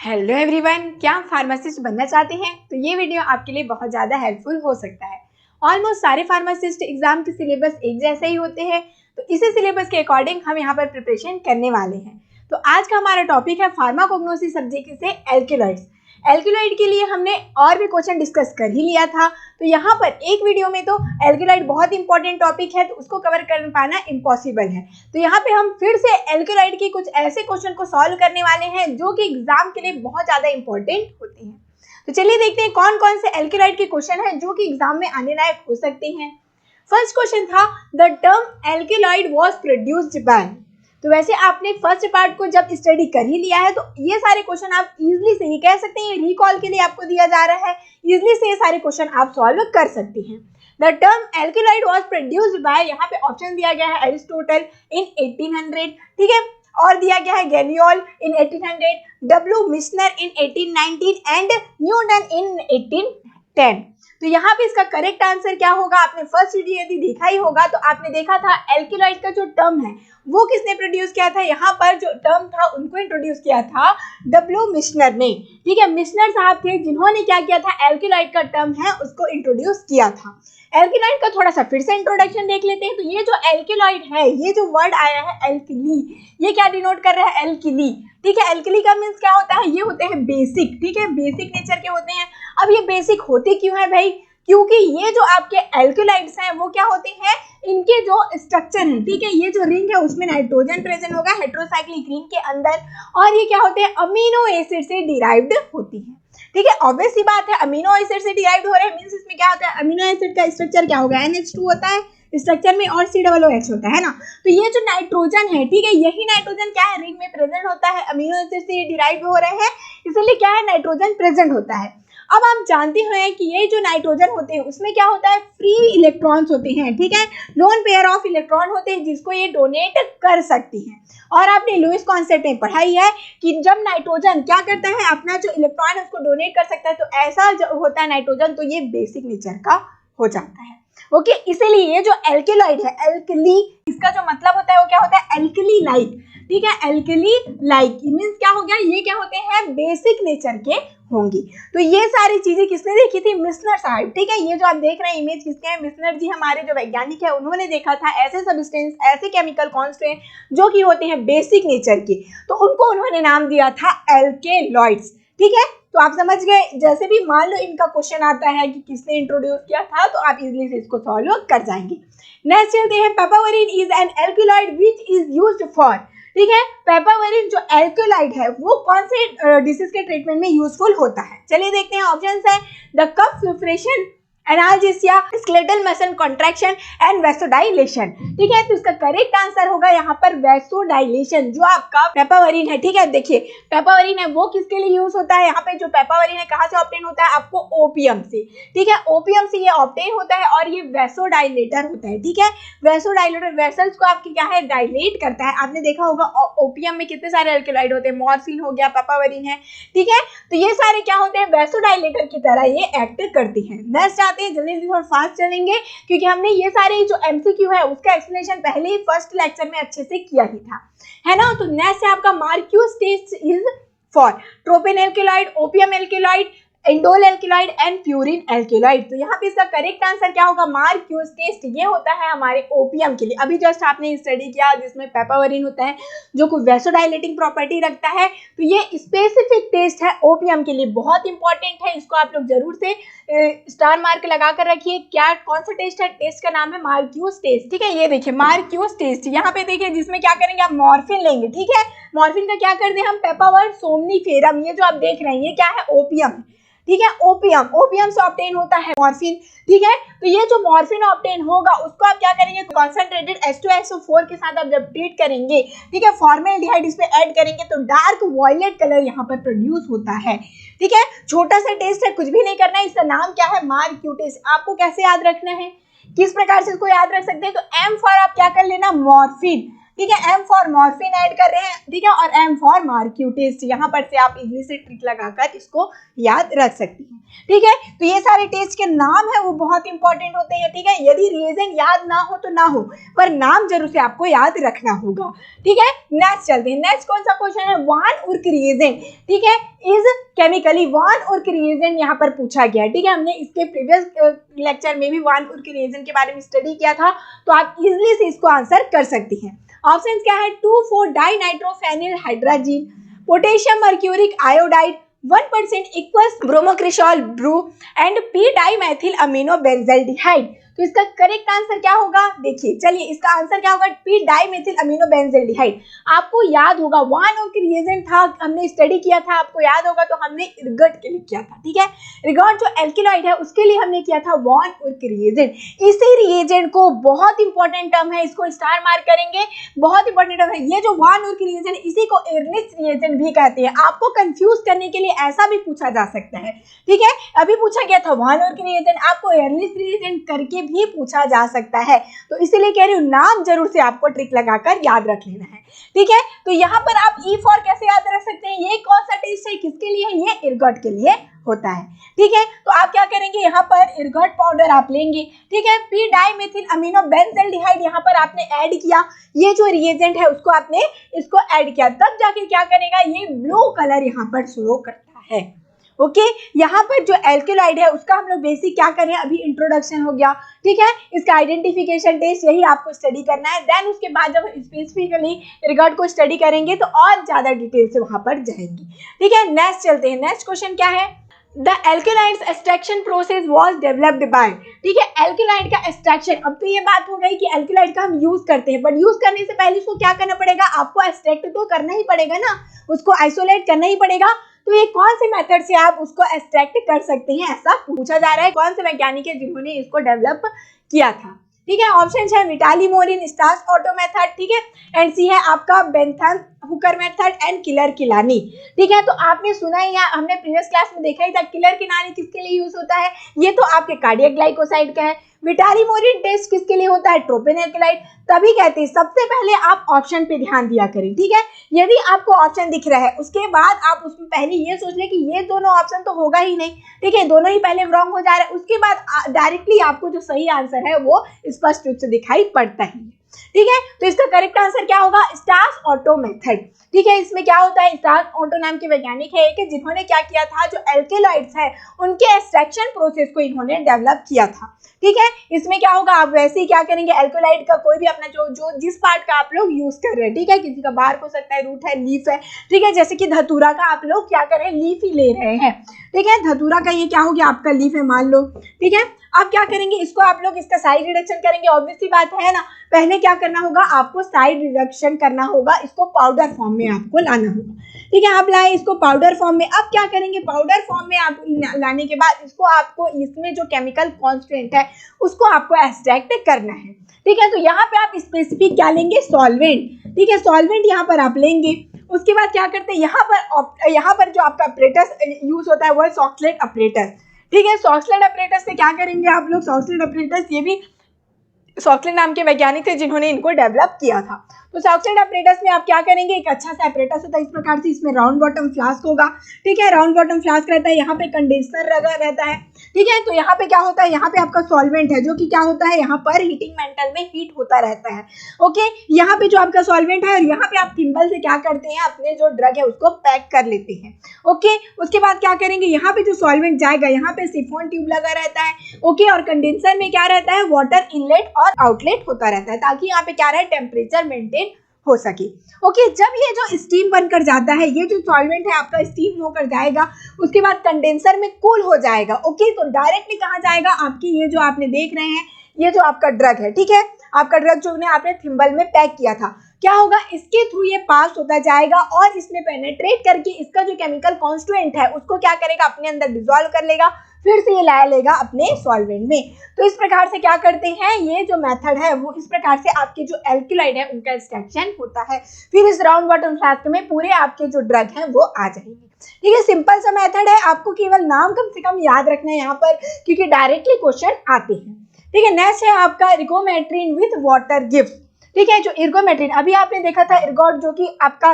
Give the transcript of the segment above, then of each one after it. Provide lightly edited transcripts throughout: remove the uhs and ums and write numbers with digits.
Hello everyone, क्या आप pharmacist बनना चाहते हैं तो ये वीडियो आपके लिए बहुत ज़्यादा हेल्पफुल हो सकता है। ऑलमोस्ट सारे फार्मासिस्ट एग्जाम के सिलेबस एक जैसे ही होते हैं, तो इसी सिलेबस के अकॉर्डिंग हम यहाँ पर प्रिपरेशन करने वाले हैं। तो आज का हमारा टॉपिक है फार्माकोग्नोसिस सब्जेक्ट से एल्केलॉइड्स। एल्केलॉइड के लिए हमने और भी क्वेश्चन डिस्कस कर ही लिया था, तो यहाँ पर एक वीडियो में तो एल्केलॉइड बहुत इंपॉर्टेंट टॉपिक है, तो उसको कवर कर पाना इम्पॉसिबल है। तो यहाँ पे हम फिर से एल्केलॉइड के कुछ ऐसे क्वेश्चन को सॉल्व करने वाले हैं जो कि एग्जाम के लिए बहुत ज़्यादा इंपॉर्टेंट होते हैं। तो चलिए देखते हैं कौन कौन से एल्केलॉइड के क्वेश्चन हैं जो कि एग्जाम में आने लायक हो सकते हैं। फर्स्ट क्वेश्चन था, the term alkaloid was produced by. तो वैसे आपने फर्स्ट पार्ट को जब स्टडी कर ही लिया है तो ये सारे क्वेश्चन आप इजीली से ही कह सकते हैं, रिकॉल के लिए आपको दिया जा रहा है, इजीली से ये सारे क्वेश्चन आप सॉल्व कर सकते हैं। The term alkaloid was produced by, यहाँ पे ऑप्शन दिया गया है एरिस्टोटल इन 1800, ठीक है, और दिया गया है गैलियोल इन 1800, डब्ल्यू मिशनर इन 1819 एंड न्यूटन इन 1810। तो यहाँ पे इसका करेक्ट आंसर क्या होगा? आपने फर्स्ट वीडियो यदि देखा ही होगा तो आपने देखा था एल्केलॉइड का जो टर्म है वो किसने प्रोड्यूस किया था। यहाँ पर जो टर्म था उनको इंट्रोड्यूस किया था डब्ल्यू मिशनर ने, ठीक है। मिशनर साहब थे जिन्होंने क्या किया था, एल्केलॉइड का टर्म है उसको इंट्रोड्यूस किया था। एल्केलॉइड का थोड़ा सा फिर से इंट्रोडक्शन देख लेते हैं। तो ये जो एल्केलॉइड है, ये जो वर्ड आया है एल्कली, ये क्या डिनोट कर रहा है? एल्कली, ठीक है। एल्कली का मीन्स क्या होता है? ये होते हैं बेसिक, ठीक है, बेसिक नेचर के होते हैं। अब ये बेसिक होते क्यों है भाई? क्योंकि ये जो आपके एल्केलॉइड्स हैं वो क्या होते हैं, इनके जो स्ट्रक्चर है, ठीक है, ये जो रिंग है उसमें नाइट्रोजन प्रेजेंट होगा हेटेरोसाइक्लिक रिंग के अंदर, और ये क्या होते हैं, अमीनो एसिड से डिराइव्ड होती है, ठीक है। ऑब्वियस सी बात है, अमीनो एसिड से डिराइव्ड हो रहे हैं मींस इसमें क्या होता है, अमीनो एसिड का स्ट्रक्चर क्या होगा, NH2 होता है स्ट्रक्चर में और COOH होता है ना। तो ये जो नाइट्रोजन है, ठीक है, यही नाइट्रोजन क्या है, रिंग में प्रेजेंट होता है, अमीनो एसिड से डिराइव हो रहे हैं, इसलिए क्या है, नाइट्रोजन प्रेजेंट होता है। अब आप जानते हैं कि ये जो नाइट्रोजन होते हैं उसमें क्या होता है, फ्री इलेक्ट्रॉन्स होते हैं, ठीक है, लोन पेयर ऑफ इलेक्ट्रॉन होते हैं जिसको ये डोनेट कर सकती हैं। और आपने लुईस कॉन्सेप्ट में पढ़ाई है कि जब नाइट्रोजन क्या करता है, अपना जो इलेक्ट्रॉन है उसको डोनेट कर सकता है, तो ऐसा जब होता है नाइट्रोजन तो ये बेसिक नेचर का हो जाता है। ओके, इसीलिए ये जो एल्केलॉइड है, एल्कली, इसका जो मतलब होता है वो क्या होता है, एल्कली लाइक, ठीक है, एल्कली लाइक मींस क्या हो गया, ये क्या होते हैं, बेसिक नेचर के होंगी। तो ये सारी चीजें किसने देखी थी, मिशनर साहब, ठीक है। ये जो आप देख रहे हैं इमेज किसके हैं, मिशनर जी हमारे जो वैज्ञानिक है उन्होंने देखा था ऐसे सब्सटेंस, ऐसे केमिकल कॉन्स्टेंट जो कि होते हैं बेसिक नेचर के, तो उनको उन्होंने नाम दिया था एल्केलॉइड्स, ठीक है। तो आप समझ गए, जैसे भी मान लो इनका क्वेश्चन आता है कि किसने इंट्रोड्यूस किया था तो आप इजीली से इसको सॉल्व कर जाएंगे। नेक्स्ट चलते हैं, papaverine is an alkaloid which is used for, ठीक है। पेपावरिन जो एल्केलॉइड है वो कौन से डिसीज के ट्रीटमेंट में यूजफुल होता है? चलिए देखते हैं, ऑप्शंस है the cough filtration, analgesia, skeletal muscle contraction and vasodilation, ठीक है। तो इसका करेक्ट आंसर होगा यहाँ पर वैसोडाइलेशन, जो आपका पेपावरिन है, ठीक है। देखिए पेपावरिन है वो किसके लिए यूज होता है, यहाँ पे जो पेपावरिन है कहाँ से ऑब्टेन होता है, आपको ओपियम से, ठीक है, ओपियम से ये ऑब्टेन होता है और ये वैसोडाइलेटर होता है, ठीक है। वैसोडाइलेटर वेसल्स को आपकी क्या है, डायलेट करता है। आपने देखा होगा ओपियम में कितने सारे एल्केलॉइड होते हैं, मॉर्फिन हो गया, पेपावरिन है, ठीक है। तो ये सारे क्या होते हैं, वैसोडाइलेटर की तरह ये एक्ट करती हैं। नेक्स्ट आते हैं, जल्दी थोड़ा फास्ट चलेंगे क्योंकि हमने ये सारे जो MCQ है उसका एक्सप्लेनेशन पहले ही फर्स्ट लेक्चर में अच्छे से किया ही था, है ना। तो नेक्स्ट है आपका Marquis test is for tropane alkaloid, opium alkaloid, indole alkaloid and purine alkaloid. तो यहाँ पे इसका करेक्ट आंसर क्या होगा, मार्क्यूस टेस्ट, ये होता है हमारे ओपियम के लिए। अभी जस्ट आपने स्टडी किया जिसमें पेपावरिन होता है जो कोई वैसोडाइलेटिंग प्रॉपर्टी रखता है, तो ये स्पेसिफिक टेस्ट है ओपियम के लिए, बहुत इंपॉर्टेंट है, इसको आप लोग जरूर से स्टार मार्क लगा कर रखिए। क्या, कौन सा टेस्ट है, टेस्ट का नाम है मार्क्यूस टेस्ट, ठीक है। ये देखिए मार्क्यूस टेस्ट, यहाँ पे देखिए जिसमें क्या करेंगे, आप मॉर्फिन लेंगे, ठीक है। मॉर्फिन का क्या कर दें हम, पेपावर सोमनीफेरम, ये जो आप देख रहे हैं ये क्या है, ओपियम, ठीक है। ओपियम से ऑब्टेन होता है मॉर्फिन, ठीक है। तो ये जो मॉर्फिन ऑब्टेन होगा उसको आप क्या करेंगे, कॉन्सेंट्रेटेड H2SO4 के साथ आप जब ट्रीट करेंगे, ठीक है, फॉर्मेल्डिहाइड इस पे ऐड करेंगे तो डार्क वॉयलेट कलर यहाँ पर प्रोड्यूस होता है, ठीक है। छोटा सा टेस्ट है, कुछ भी नहीं करना है, इसका नाम क्या है, मार्क्यू टेस्ट। आपको कैसे याद रखना है, किस प्रकार से इसको याद रख सकते हैं, तो M फॉर आप क्या कर लेना, मॉर्फिन, ठीक है, M फॉर मॉर्फिन ऐड कर रहे हैं, ठीक है, और M फॉर मार्क्यूटेस्ट। यहाँ पर से आप इजीली से ट्रिक लगाकर इसको याद रख सकती हैं, ठीक है। तो ये सारे टेस्ट के नाम है वो बहुत इंपॉर्टेंट होते हैं, ठीक है। यदि रिएजेंट याद ना हो तो ना हो, पर नाम जरूर से आपको याद रखना होगा, ठीक है। नेक्स्ट चलते हैं, नेक्स्ट कौन सा क्वेश्चन है, वान उर्क रिएजेंट, ठीक है, इज केमिकली वान उर्क रिएजेंट यहाँ पर पूछा गया, ठीक है। हमने इसके प्रीवियस लेक्चर में भी वान उर्क रिएजेंट के बारे में स्टडी किया था, तो आप इजिली से इसको आंसर कर सकती हैं। ऑप्शंस क्या है, two four dinitrophenyl hydrazine, potassium mercuric iodide, 1% equals bromocresol blue and p dimethyl amino benzaldehyde. तो इसका करेक्ट आंसर क्या होगा, देखिए चलिए इसका आंसर क्या होगा, p-डाइमेथिल अमीनो बेंजल्डिहाइड। आपको याद होगा वान उर्क रिएजेंट था, हमने स्टडी किया था, आपको याद होगा, तो हमने इर्गट के लिए किया था, ठीक है। इर्गट जो एल्किलॉइड है उसके लिए हमने किया था वान उर्क रिएजेंट। इसी रिएजेंट को, बहुत इंपॉर्टेंट टर्म है, इसको स्टार मार्क करेंगे, बहुत इंपॉर्टेंट टर्म है ये जो वान उर्क रिएजेंट, इसी को एर्निस्ट रिएजेंट भी कहते हैं। आपको कंफ्यूज करने के लिए ऐसा भी पूछा जा सकता है, ठीक है। अभी पूछा गया था वान उर्क रिएजेंट, आपको एर्निस्ट रिएजेंट करके भी पूछा जा सकता है, तो इसीलिए कह रही हूँ नाम जरूर से आपको ट्रिक लगाकर याद रख लेना है, ठीक है। तो यहाँ पर आप ई फॉर कैसे याद रख सकते हैं, ये कौन सा टेस्ट है, किसके लिए है, ये इर्गट के लिए होता है, ठीक है। तो आप क्या करेंगे, यहाँ पर इर्गट पाउडर आप लेंगे, ठीक है, p-डाइमेथिल अमीनो बेंजल्डिहाइड यहाँ पर आपने ऐड किया, ये जो रिएजेंट है उसको आपने इसको ऐड किया, तब जाके क्या करेगा, ये ब्लू कलर यहाँ पर शो करता है, ओके। यहाँ पर जो एल्किलाइड है उसका हम लोग बेसिक क्या कर रहे हैं, अभी इंट्रोडक्शन हो गया, ठीक है। इसका आइडेंटिफिकेशन टेस्ट यही आपको स्टडी करना है, देन उसके बाद जब स्पेसिफिकली इर्गट को स्टडी करेंगे तो और ज्यादा डिटेल से वहां पर जाएंगे, ठीक है। नेक्स्ट चलते हैं, नेक्स्ट क्वेश्चन क्या है, the alkaloids extraction process was developed by, ठीक है। एल्किलाइड का एक्सट्रैक्शन, अब तो ये बात हो गई कि एल्किलाइड का हम यूज करते हैं, बट यूज करने से पहले उसको क्या करना पड़ेगा, आपको एक्सट्रैक्ट तो करना ही पड़ेगा ना, उसको आइसोलेट करना ही पड़ेगा। तो ये कौन से मेथड से आप उसको एक्सट्रैक्ट कर सकते हैं, ऐसा पूछा जा रहा है, कौन से वैज्ञानिक है जिन्होंने इसको डेवलप किया था, ठीक है। ऑप्शन है Vitali Morin, Stas Otto method, ठीक है, एंड सी है आपका Bentham Hooker method and Killer Kiliani, ठीक है। तो आपने सुना ही, हमने प्रीवियस क्लास में देखा ही था, किलर किलानी किसके लिए यूज होता है, ये तो आपके कार्डियक ग्लाइकोसाइड का है। विटाली मोरिन टेस्ट किसके लिए होता है, ट्रोपिन एल्कलाइड। तभी कहते हैं सबसे पहले आप ऑप्शन पे ध्यान दिया करें, ठीक है। यदि आपको ऑप्शन दिख रहा है उसके बाद आप उसमें पहले ये सोच लें कि ये दोनों ऑप्शन तो होगा ही नहीं, ठीक है, दोनों ही पहले रॉन्ग हो जा रहा है, उसके बाद डायरेक्टली आपको जो सही आंसर है वो स्पष्ट रूप से दिखाई पड़ता ही है, ठीक है। तो इसका करेक्ट आंसर क्या होगा, स्टास ऑटो मेथड, ठीक है। इसमें क्या होता है, स्टास ऑटो नाम के वैज्ञानिक है कि जिन्होंने क्या किया था, जो एल्केलॉइड्स है उनके एक्सट्रैक्शन प्रोसेस को इन्होंने डेवलप किया था, ठीक है। इसमें क्या होगा, आप वैसे ही क्या करेंगे, एल्कोलाइड का कोई भी अपना जो जिस पार्ट का आप लोग यूज कर रहे हैं, ठीक है, किसी का बार्क हो सकता है, रूट है, लीफ है, ठीक है, जैसे कि धतूरा का आप लोग क्या कर रहे हैं, लीफ ही ले रहे हैं, ठीक है। धतूरा का ये क्या हो गया, आपका लीफ है मान लो, ठीक है। अब क्या करेंगे, इसको आप लोग इसका साइड रिडक्शन करेंगे, ऑब्वियस सी बात है ना, पहले क्या करना होगा, आपको साइड रिडक्शन करना होगा, इसको पाउडर फॉर्म में आपको लाना होगा, ठीक है। आप लाए इसको पाउडर फॉर्म में, अब क्या करेंगे, पाउडर फॉर्म में आप लाने के बाद इसको आपको इसमें जो केमिकल कॉन्स्टेंट है उसको आपको एक्सट्रैक्ट करना है, ठीक है। तो यहाँ पे आप स्पेसिफिक क्या लेंगे, सॉल्वेंट, ठीक है, सॉल्वेंट यहाँ पर आप लेंगे। उसके बाद क्या करते हैं, यहाँ पर जो आपका अपरेटस यूज होता है वो है सॉक्सलेट अपरेटस, ठीक है। सॉक्सलेट अपरेटस से क्या करेंगे आप लोग, सॉक्सलेट अपरेटस ये भी सॉक्सलेट नाम के वैज्ञानिक थे जिन्होंने इनको डेवलप किया था। तो सॉक्सलेट अपरेटस में आप क्या करेंगे, एक अच्छा सा अपरेटस होता है इस प्रकार से, इसमें राउंड बॉटम फ्लास्क होगा, ठीक है, राउंड बॉटम फ्लास्क रहता है, यहाँ पे कंडेंसर लगा रहता है, ठीक है। तो यहाँ पे क्या होता है, यहाँ पे आपका सॉल्वेंट है जो कि क्या होता है, यहाँ पर हीटिंग मेटल में हीट होता रहता है, ओके। यहाँ पे जो आपका सॉल्वेंट है और यहाँ पे आप थिम्बल से क्या करते हैं, अपने जो ड्रग है उसको पैक कर लेते हैं, ओके। उसके बाद क्या करेंगे, यहाँ पे जो सॉल्वेंट जाएगा यहाँ पे सिफोन ट्यूब लगा रहता है, ओके, और कंडेंसर में क्या रहता है, वाटर इनलेट और आउटलेट होता रहता है, ताकि यहाँ पे क्या रहे, टेम्परेचर मेंटेन हो सके, ओके। जब ये जो स्टीम बनकर जाता है, ये जो सॉल्वेंट है आपका स्टीम होकर जाएगा, उसके बाद कंडेंसर में कूल हो जाएगा, ओके। तो डायरेक्टली कहाँ जाएगा, आपकी ये जो आपने देख रहे हैं ये जो आपका ड्रग है, ठीक है, आपका ड्रग जो आपने थिम्बल में पैक किया था, क्या होगा, इसके थ्रू ये पास होता जाएगा और इसमें पेनेट्रेट करके इसका जो केमिकल कॉन्स्टिट्यूएंट है उसको क्या करेगा, अपने अंदर डिसॉल्व कर लेगा, फिर से ये ला लेगा अपने सॉल्वेंट में। तो इस प्रकार से क्या करते हैं, ये जो मेथड है वो इस प्रकार से आपके जो एल्किलाइड है उनका एक्सट्रैक्शन होता है, फिर इस राउंड बॉटम फ्लास्क में पूरे आपके जो ड्रग हैं वो आ जाएंगे, ठीक है। सिंपल सा मेथड है, आपको केवल नाम कम से कम याद रखना है यहाँ पर, क्योंकि डायरेक्टली क्वेश्चन आते हैं, ठीक है। नेक्स्ट है आपका रिकोमेट्रिन विथ वाटर गिव्स, ठीक है। जो एर्गोमेट्रिन अभी आपने देखा था एर्गोट, जो कि आपका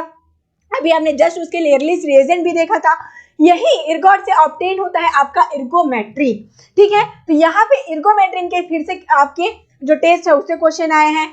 अभी हमने जस्ट उसके लेयरलेस रिएजेंट भी देखा था, यही एर्गोट से ऑब्टेन होता है आपका एर्गोमेट्रिन। ठीक है, तो यहाँ पे एर्गोमेट्रिन के फिर से आपके जो टेस्ट है उससे क्वेश्चन आए हैं।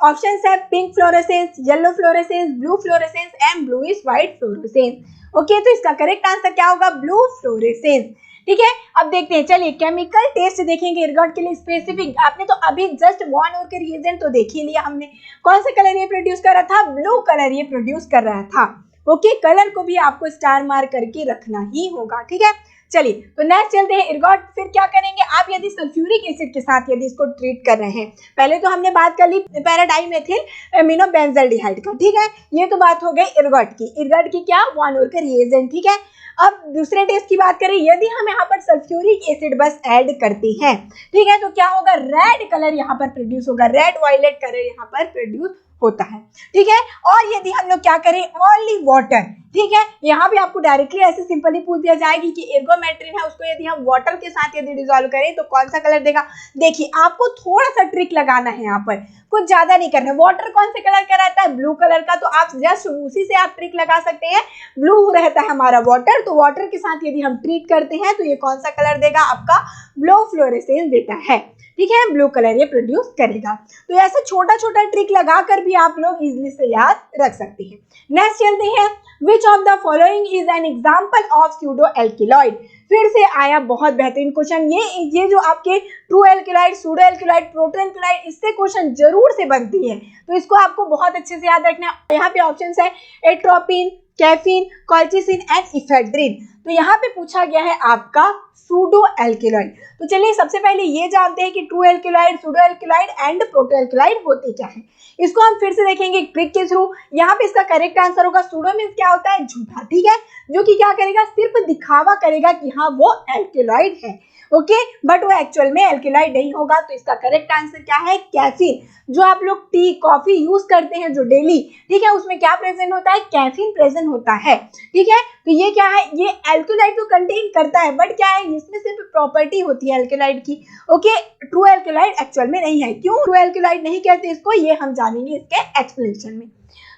ऑप्शन है pink fluorescence, yellow fluorescence, blue fluorescence and bluish white fluorescence. Okay, तो इसका करेक्ट आंसर क्या होगा? Blue fluorescence. ठीक है, अब देखते हैं, चलिए केमिकल टेस्ट देखेंगे एर्गोट के लिए स्पेसिफिक। आपने तो अभी जस्ट वॉन और के रिएजेंट तो देख ही लिया हमने। कौन सा कलर ये प्रोड्यूस कर रहा था? ब्लू कलर ये प्रोड्यूस कर रहा था। ओके, कलर को भी आपको स्टार मार्क करके रखना ही होगा। ठीक है, चलिए तो नेक्स्ट चलते हैं। एर्गोट फिर क्या करेंगे आप? यदि सल्फ्यूरिक एसिड के साथ यदि इसको ट्रीट कर रहे हैं, पहले तो हमने बात कर ली पैराडाइमेथिल अमीनोबेंजल्डिहाइड का। ठीक है, ये तो बात हो गई एर्गोट की। एर्गोट की क्या? वन और का रिएजेंट। ठीक है, अब दूसरे टेस्ट की बात करें, यदि हम यहाँ पर सल्फ्यूरिक एसिड बस ऐड करते हैं, ठीक है, तो क्या होगा? रेड कलर यहाँ पर प्रोड्यूस होगा, रेड वायलेट कलर यहाँ पर प्रोड्यूस होता है। ठीक है, और यदि हम लोग क्या करें? Only water. ठीक है, यहाँ भी आपको डायरेक्टली ऐसे सिंपली पूछ दिया जाएगी कि एर्गोमेट्रिन है, उसको यदि हम वाटर के साथ यदि डिसॉल्व करें तो कौन सा कलर देगा। देखिए, आपको थोड़ा सा ट्रिक लगाना है यहाँ पर, कुछ ज्यादा नहीं करना। वाटर कौन से कलर का रहता है? ब्लू कलर का, तो आप जस्ट उसी से आप ट्रिक लगा सकते हैं। ब्लू रहता है हमारा वाटर, तो वाटर के साथ यदि हम ट्रीट करते हैं तो ये कौन सा कलर देगा? आपका ब्लू फ्लोरेसेंस देता है। ठीक है, ब्लू कलर ये प्रोड्यूस करेगा। तो ऐसे छोटा छोटा ट्रिक लगाकर भी आप लोग इजीली से याद रख सकते हैं। नेक्स्ट चलते हैं, which of the following is an example of pseudo alkaloid. फिर से आया बहुत बेहतरीन क्वेश्चन। ये जो आपके true alkaloid, pseudo alkaloid, proto alkaloid, इससे क्वेश्चन जरूर से बनती है, तो इसको आपको बहुत अच्छे से याद रखना है। यहाँ पे ऑप्शन है atropine, caffeine, colchicine and ephedrine. तो यहाँ पे पूछा गया है आपका सूडो एल्किलॉइड। तो चलिए सबसे पहले ये जानते हैं कि true alkaloid, pseudo एल्किलॉइड and proto एल्किलॉइड होते क्या है। इसको हम फिर से देखेंगे ट्रिक के थ्रू। यहाँ पे इसका करेक्ट आंसर होगा सूडो मीन्स क्या होता है? झूठा। ठीक है, जो कि क्या करेगा? सिर्फ दिखावा करेगा कि हाँ वो एल्किलॉइड है। ओके, बट वो एक्चुअल में एल्किलॉइड नहीं होगा। तो इसका करेक्ट आंसर क्या है? कैफीन। जो आप लोग टी कॉफी यूज करते हैं जो डेली, ठीक है, उसमें क्या प्रेजेंट होता है? कैफीन प्रेजेंट होता है। ठीक है, तो ये क्या है? ये एल्किलॉइड तो कंटेन करता है, बट क्या है? इसमें सिर्फ प्रॉपर्टी होती है एल्किलॉइड की। ओके, ट्रू एल्किलॉइड एक्चुअल में नहीं है। क्यों ट्रू एल्किलॉइड नहीं कहते इसको, ये हम जानेंगे इसके एक्सप्लेनेशन में।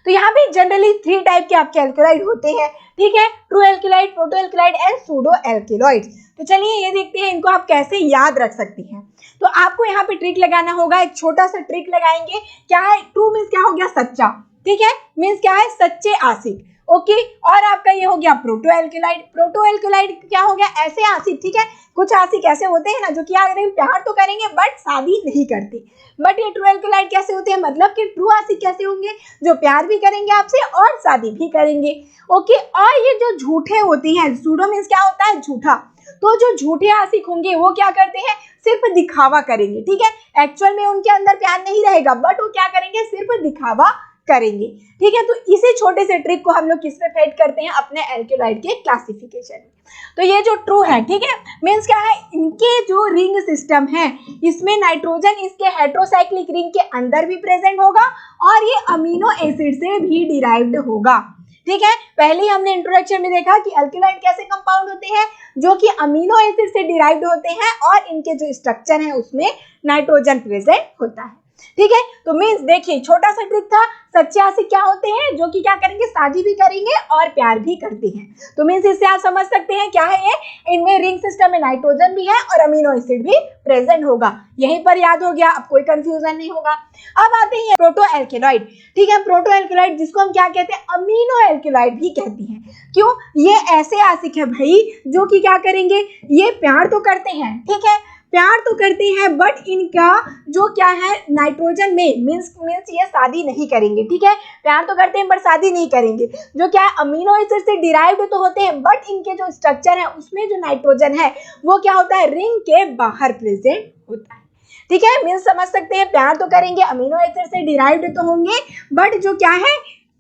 तो यहाँ पे जनरली 3 टाइप के आपके एल्किलॉइड होते हैं। ठीक है, ट्रू एल्किलॉइड, प्रोटो एल्किलॉइड एंड सूडो एल्किलॉइड। तो चलिए ये देखते हैं इनको आप कैसे याद रख सकती हैं। तो आपको यहाँ पे ट्रिक लगाना होगा, एक छोटा सा ट्रिक लगाएंगे। क्या है? ट्रू मीन्स क्या हो गया? सच्चा। ठीक है, मीन्स क्या है? सच्चे आशिक। ओके, और आपका ये हो गया प्रोटो एल्किलॉइड। प्रोटो एल्किलॉइड क्या हो गया? ऐसे आशिक। ठीक है, कुछ आशिक ऐसे होते हैं ना जो क्या करेंगे? प्यार तो करेंगे बट शादी नहीं करते। बट ये ट्रू एल्किलॉइड कैसे होते हैं? मतलब कि ट्रू आशिक कैसे होंगे? जो प्यार भी करेंगे आपसे और शादी भी करेंगे। ओके, और ये जो झूठे होते हैं, सूडो मीन्स क्या होता है? झूठा। तो जो झूठे आशिक होंगे वो क्या करते हैं? सिर्फ दिखावा करेंगे। ठीक है, एक्चुअल में उनके अंदर प्यार नहीं रहेगा, बट वो क्या करेंगे? सिर्फ दिखावा करेंगे। ठीक है, तो इसी छोटे से ट्रिक को हम लोग किस में फेड करते हैं? अपने एल्किलॉइड के क्लासिफिकेशन में। तो ये जो ट्रू है, ठीक है, मीन्स क्या है? इनके जो रिंग सिस्टम है, इसमें नाइट्रोजन इसके हेटेरोसाइक्लिक रिंग के अंदर भी प्रेजेंट होगा और ये अमीनो एसिड से भी डिराइव्ड होगा। ठीक है, पहले ही हमने इंट्रोडक्शन में देखा कि एल्किलॉइड कैसे कंपाउंड होते हैं, जो कि अमीनो एसिड से डिराइव्ड होते हैं और इनके जो स्ट्रक्चर है उसमें नाइट्रोजन प्रेजेंट होता है। ठीक है, तो मीन्स देखिए छोटा सा ट्रिक था। सच्चे आशिक क्या होते हैं? जो कि क्या करेंगे? शादी भी करेंगे और प्यार भी करते हैं। तो मीन्स इससे आप समझ सकते हैं क्या है ये? इनमें रिंग सिस्टम में नाइट्रोजन भी है और अमीनो एसिड भी प्रेजेंट होगा। यहीं पर याद हो गया, अब कोई कंफ्यूजन नहीं होगा। अब आते हैं प्रोटो एल्किलॉइड। ठीक है, प्रोटो एल्किलॉइड जिसको हम क्या कहते हैं? अमीनो एल्किलॉइड भी कहते हैं। क्यों? ये ऐसे आशिक है भाई जो कि क्या करेंगे? ये प्यार तो करते हैं, ठीक है, प्यार तो करते हैं, बट इनका जो क्या है? नाइट्रोजन में मीन्स ये शादी नहीं करेंगे। ठीक है, प्यार तो करते हैं बट शादी नहीं करेंगे। जो क्या है? अमीनो एसिड से डिराइव्ड तो होते हैं, बट इनके जो स्ट्रक्चर है उसमें जो नाइट्रोजन है वो क्या होता है? रिंग के बाहर प्रेजेंट होता है। ठीक है, मीन्स समझ सकते हैं, प्यार तो करेंगे, अमीनो एसिड से डिराइव्ड तो होंगे, बट जो क्या है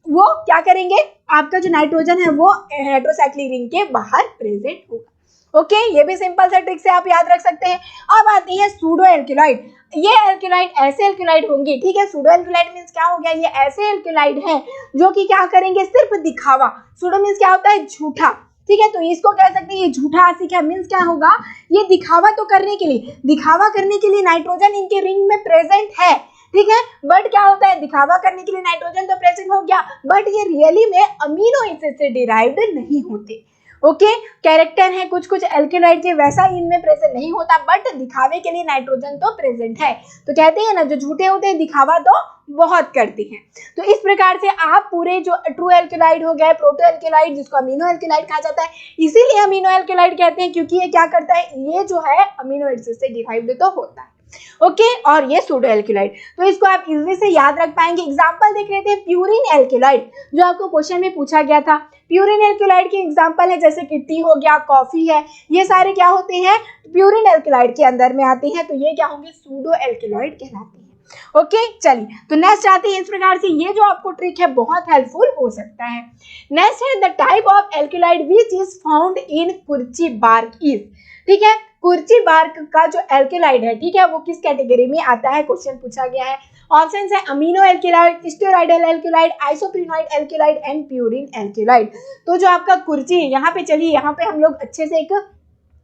वो क्या करेंगे? आपका जो नाइट्रोजन है वो हेटेरोसाइक्लिक रिंग के बाहर प्रेजेंट होगा। ओके, ये भी सिंपल सा ट्रिक से आप याद रख सकते हैं। अब आती है सूडो एल्किलॉइड। ये एल्किलॉइड ऐसे एल्किलॉइड होंगे। ठीक है, सूडो एल्किलॉइड मीन्स क्या हो गया? ये ऐसे एल्किलॉइड हैं जो कि क्या करेंगे? सिर्फ दिखावा। सूडो मीन्स क्या होता है? झूठा। ठीक है, तो इसको कह सकते हैं ये झूठा आशिक है। मीन्स क्या होगा? ये दिखावा तो करने के लिए नाइट्रोजन इनके रिंग में प्रेजेंट है, ठीक है। बट क्या होता है, दिखावा करने के लिए नाइट्रोजन तो प्रेजेंट हो गया, बट ये रियली में अमीनो एसिड से डिराइव्ड नहीं होते। ओके, कैरेक्टर है कुछ कुछ एल्केनॉइड के, वैसा इनमें प्रेजेंट नहीं होता, बट दिखावे के लिए नाइट्रोजन तो प्रेजेंट है। तो कहते हैं ना, जो झूठे होते हैं दिखावा तो बहुत करते हैं। तो इस प्रकार से आप पूरे जो ट्रू एल्केलाइड हो गए, प्रोटो एल्केलाइड जिसको अमीनो एल्केलाइड कहा जाता है, इसीलिए अमीनो एल्केलाइड कहते हैं क्योंकि ये क्या करता है, ये जो है अमीनो एसिड से डिराइव्ड तो होता है। ओके, और ये सूडो एल्केलाइड, तो इसको आप इजीली से याद रख पाएंगे। एग्जांपल देख रहे थे प्यूरिन एल्केलाइड, जो आपको क्वेश्चन में पूछा गया था। प्यूरिन एल्केलाइड के एग्जांपल है जैसे कि टी हो गया, कॉफी है, ये सारे क्या होते हैं, प्यूरिन एल्केलाइड के अंदर में आते हैं। तो ये क्या होंगे, सूडो एल्केलाइड कहलाते हैं। ओके, चलिए तो नेक्स्ट आते हैं। इस प्रकार से ये जो आपको ट्रिक है बहुत हेल्पफुल हो सकता है। नेक्स्ट है the type of alkaloid which is found in kurchi bark is, ठीक है। कुर्ची बार्क का जो एल्केलाइड है, ठीक है, वो किस कैटेगरी में आता है, क्वेश्चन पूछा गया है। ऑप्शन है amino alkaloid, steroidal alkaloid, isoprenoid alkaloid and purine alkaloid. तो जो आपका कुर्ची है, यहाँ पे चलिए, यहाँ पे हम लोग अच्छे से एक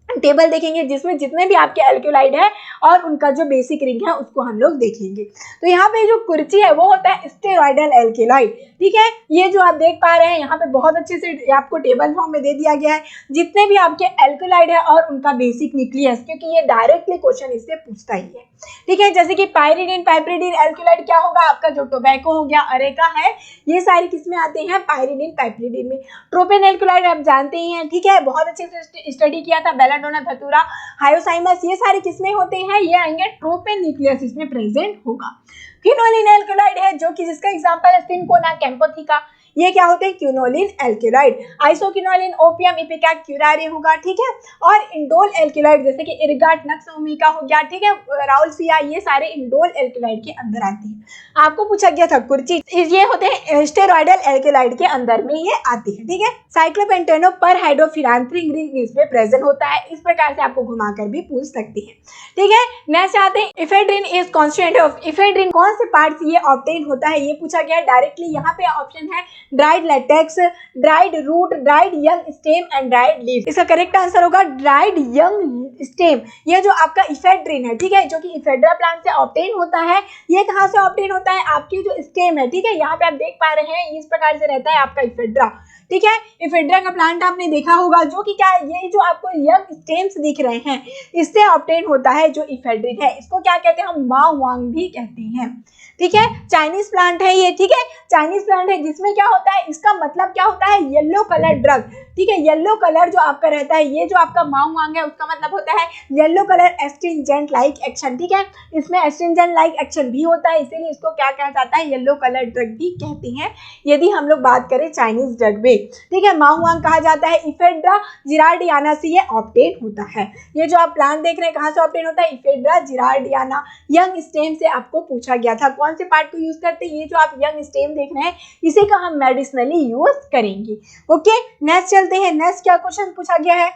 टेबल देखेंगे जिसमें जितने भी आपके एल्केलाइड है और उनका जो बेसिक रिंग है उसको हम लोग देखेंगे। तो यहाँ पे जो कुर्ची है वो होता है स्टेरॉयडल एल्केलाइड, ठीक है। ये जो आप देख पा रहे हैं यहाँ पे बहुत अच्छे से आपको टेबल फॉर्म में दे दिया गया है जितने भी आपके एल्केलाइड है और उनका बेसिक न्यूक्लियस, क्योंकि ये डायरेक्टली क्वेश्चन इससे पूछता ही है, ठीक है। जैसे कि पायरिडीन पाइपरिडीन एल्केलाइड क्या होगा आपका, जो टोबैको हो गया, अरेका है, ये सारे किसमें आते हैं, पायरिडीन पाइपरिडीन में। ट्रोपेन एल्केलाइड आप जानते ही हैं, ठीक है, बहुत अच्छे से स्टडी किया था, बेलाडोना, धतूरा, हायोसाइमस, ये सारे किसमें होते हैं, ये आएंगे ट्रोपेन न्यूक्लियस, इसमें प्रेजेंट होगा। क्विनोलिन एल्केलाइड है जो कि जिसका एग्जांपल है सिनकोना कैम्पोथिका, ये क्या होते हैं, क्विनोलिन एल्केलाइड। आइसोक्विनोलिन, ओपियम, इपिका, क्यूरारे होगा, ठीक है। और इंडोल एल्केलाइड जैसे कि इरगाट, नक्सोमिका हो गया, ठीक है, राउल्फिया, ये सारे इंडोल एल्केलाइड के अंदर आते हैं। आपको पूछा गया था कुर्ची, ये होते हैं स्टेरॉयडल एल्केलाइड के अंदर में ये आते हैं, ठीक है। साइक्लोपेंटेनो पर हाइड्रोफिनांथ्रिन रिंग इसमें प्रेजेंट होता है, इस प्रकार से आपको घुमाकर भी पूछ सकते हैं, ठीक है। नेक्स्ट आते हैं ephedrine is constituent of, ephedrine कौन से पार्ट से ये ऑब्टेन होता है, ये पूछा गया डायरेक्टली। यहाँ पे ऑप्शन है dried latex, dried root, dried young stem and dried leaf. इसका करेक्ट आंसर होगा ड्राइड यंग स्टेम। ये जो आपका इफेड्रिन है, ठीक है, जो कि इफेड्रा प्लांट से ऑब्टेन होता है, ये कहाँ से ऑब्टेन होता है, आपकी जो स्टेम है, ठीक है, यहाँ पे आप देख पा रहे हैं इस प्रकार से रहता है आपका इफेड्रा, ठीक है। इफेड्रा का प्लांट आपने देखा होगा, जो कि क्या है, ये जो आपको यंग स्टेम्स दिख रहे हैं, इससे ऑब्टेन होता है जो इफेड्रिन है। इसको क्या कहते हैं, हम माओवांग भी कहते हैं, ठीक है। चाइनीज प्लांट है ये, ठीक है, चाइनीज प्लांट है जिसमें क्या होता है, इसका मतलब क्या होता है, येलो कलर ड्रग, ठीक है, येलो कलर जो आपका रहता है, ये जो आपका माओवांग है उसका मतलब होता है yellow colour astringent like action, ठीक है, इसमें एस्ट्रिंजेंट लाइक एक्शन भी होता है, इसीलिए इसको क्या कहा जाता है, येलो कलर ड्रग भी कहते हैं यदि हम लोग बात करें चाइनीज ड्रग में, ठीक है। माओवांग कहा जाता है, इफेड्रा जिरार्डियाना से ये ऑब्टेन होता है। ये जो आप प्लांट देख रहे हैं कहाँ से ऑब्टेन होता है, इफेड्रा जिरार्डियाना, यंग स्टेम से आपको पूछा गया था। कौन से पार्ट को यूज करते हैं, ये जो आप यंग स्टेम देख रहे हैं इसी का हम मेडिसिनली यूज करेंगे। ओके, नेक्स्ट चलते हैं। नेक्स्ट क्या क्वेश्चन पूछा गया है,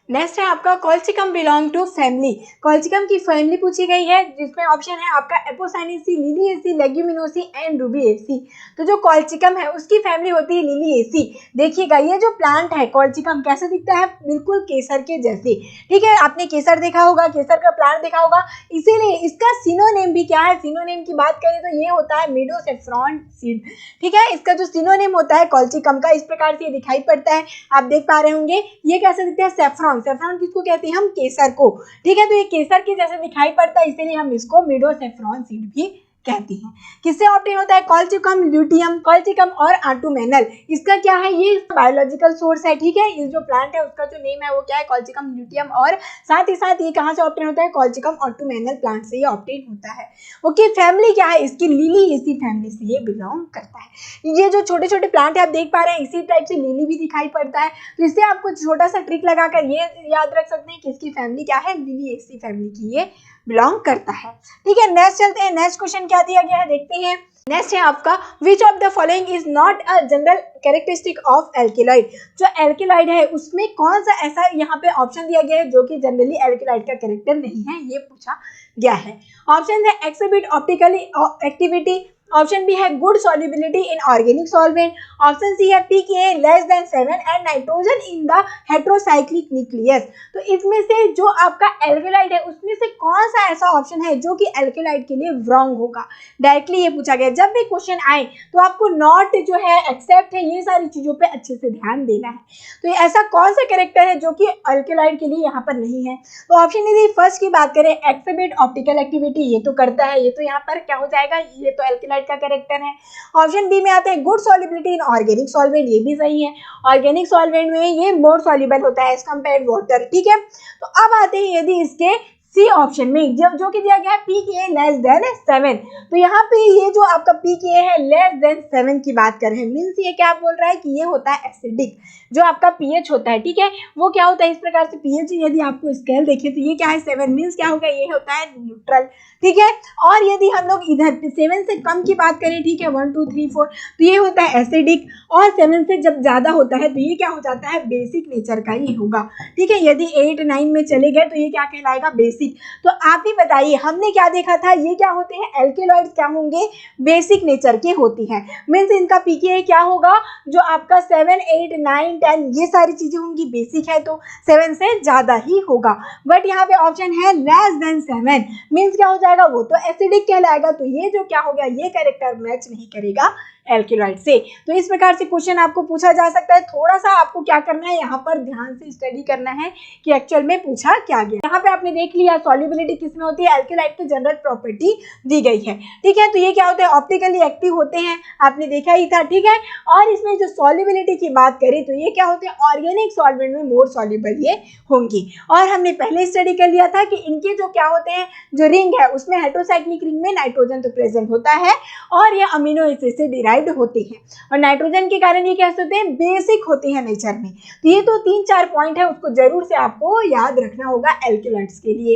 नेक्स्ट है आपका colchicum belong to family. Colchicum की फैमिली पूछी गई है जिसमें ऑप्शन है आपका Apocynaceae, Liliaceae, Leguminosae and Rubiaceae. तो जो कॉल्चिकम है उसकी फैमिली होती है लिलिएसी। देखिएगा ये जो प्लांट है कॉल्चिकम कैसे दिखता है, बिल्कुल केसर के जैसे, ठीक है। आपने केसर देखा होगा, केसर का प्लांट देखा होगा, इसीलिए इसका सिनोनिम भी क्या है, सिनोनिम की बात करें तो ये होता है मेडोसेफ्रॉन सीड, ठीक है। इसका जो सिनोनिम होता है कॉल्चिकम का इस प्रकार से दिखाई पड़ता है, आप देख पा रहे होंगे। ये कैसे दिखता है, सेफ्रॉन, सेफ्रॉन किसको कहते हैं हम, केसर को, ठीक है। तो ये केसर के जैसे दिखाई पड़ता है इसीलिए हम इसको मेडोसेफ्रॉन सीड भी कहते हैं। किससे ऑब्टेन होता है, कॉल्चिकम ल्यूटियम, कॉल्चिकम और आर्टुमेनल, इसका क्या है, ये बायोलॉजिकल सोर्स है, ठीक है। ये जो प्लांट है उसका जो नेम है वो क्या है, कॉल्चिकम ल्यूटियम, और साथ ही साथ ये कहाँ से ऑब्टेन होता है, कॉल्चिकम आर्टुमेनल प्लांट से ये ऑब्टेन होता है। ओके, फैमिली क्या है इसकी, लिलिएसी फैमिली से ये बिलोंग करता है। ये जो छोटे छोटे प्लांट है आप देख पा रहे हैं इसी टाइप से लिली भी दिखाई पड़ता है, तो इससे आपको छोटा सा ट्रिक लगाकर ये याद रख सकते हैं कि इसकी फैमिली क्या है, लिलिएसी फैमिली की ये बिलोंग करता है, ठीक है। नेक्स्ट चलते हैं, नेक्स्ट क्वेश्चन क्या दिया गया है देखते हैं। नेक्स्ट है आपका विच of the following is not a general characteristic of alkaloid. जो एल्केलाइड है उसमें कौन सा ऐसा यहाँ पे ऑप्शन दिया गया है जो कि जनरली एल्केलाइड का कैरेक्टर नहीं है, ये पूछा गया है। ऑप्शन है exhibit optically activity, option B है good solubility in organic solvent, option C है pKa less than 7 and nitrogen in the heterocyclic nucleus. तो इसमें से जो आपका एल्केलाइड है उसमें से कौन सा ऐसा ऑप्शन है जो कि एल्केलाइड के लिए रॉन्ग होगा। डायरेक्टली ये पूछा गया। जब भी क्वेश्चन आए तो आपको नॉट जो है, एक्सेप्ट है, ये सारी चीजों पे अच्छे से ध्यान देना है। तो ये ऐसा कौन सा कैरेक्टर है जो कि एल्केलाइड के लिए यहाँ पर नहीं है। तो ऑप्शन यदि फर्स्ट की बात करें, एक्सिबिट ऑप्टिकल एक्टिविटी, ये तो करता है, ये तो यहाँ पर क्या हो जाएगा, ये तो एल्केलाइड का कैरेक्टर है। ऑप्शन बी में आता है good solubility in organic solvent, ये भी सही है। ऑर्गेनिक सॉल्वेंट में ये मोर सॉल्युबल होता है एज कंपेयर वाटर, ठीक है। तो अब आते हैं यदि इसके सी ऑप्शन में जो कि दिया गया है pKa लेस देन 7। तो यहाँ पे ये जो आपका pKa है लेस देन 7 की बात कर रहे हैं, मीन्स ये क्या बोल रहा है कि ये होता है एसिडिक। जो आपका pH होता है, ठीक है, वो क्या होता है इस प्रकार से pH, यदि आपको स्केल देखें तो ये क्या है 7, मीन्स क्या होगा, ये होता है न्यूट्रल, ठीक है। और यदि हम लोग इधर 7 से कम की बात करें, ठीक है, 1 2 3 4, तो ये होता है एसिडिक। और 7 से जब ज्यादा होता है तो ये क्या हो जाता है, बेसिक नेचर का ही होगा, ठीक है। यदि 8 9 में चले गए तो ये क्या कहलाएगा, बेसिक। तो आप ही बताइए, हमने क्या देखा था, ये क्या होते हैं, एल्केलॉइड्स क्या होंगे, बेसिक नेचर के होती हैं, मीन्स इनका pKa क्या होगा, जो आपका 7 8 9 10 ये सारी चीजें होंगी, बेसिक है तो 7 से ज्यादा ही होगा। बट यहाँ पे ऑप्शन है लेस देन 7, मीन्स क्या हो जाएगा, वो तो एसिडिक कहलाएगा। तो ये जो क्या हो गया, ये कैरेक्टर मैच नहीं करेगा एल्केलॉइड से। तो इस प्रकार से क्वेश्चन आपको पूछा जा सकता है। थोड़ा सा आपको क्या करना है, यहाँ पर ध्यान से स्टडी करना है कि एक्चुअल में पूछा क्या गया। यहाँ पे आपने देख लिया सॉल्युबिलिटी किसमें होती है, एल्केलाइड की जनरल प्रॉपर्टी दी गई है, ठीक है। तो ये क्या होते हैं, ऑप्टिकली एक्टिव होते हैं, आपने देखा ही था, ठीक है। और इसमें जो सॉल्युबिलिटी की बात करें तो ये क्या होते हैं, ऑर्गेनिक सॉल्वेंट में मोर सॉल्युबल ये होंगी। और हमने पहले स्टडी कर लिया था कि इनके जो क्या होते हैं, जो रिंग है उसमें हेट्रोसाइक्लिक रिंग में नाइट्रोजन तो प्रेजेंट होता है और ये अमीनो एसिड से डिराइव्ड होती है, और नाइट्रोजन के कारण ये कैसे होते हैं, बेसिक होती है नेचर में। तो ये तो 3-4 पॉइंट है, उसको जरूर से आपको याद रखना होगा एल्केलॉइड्स के लिए।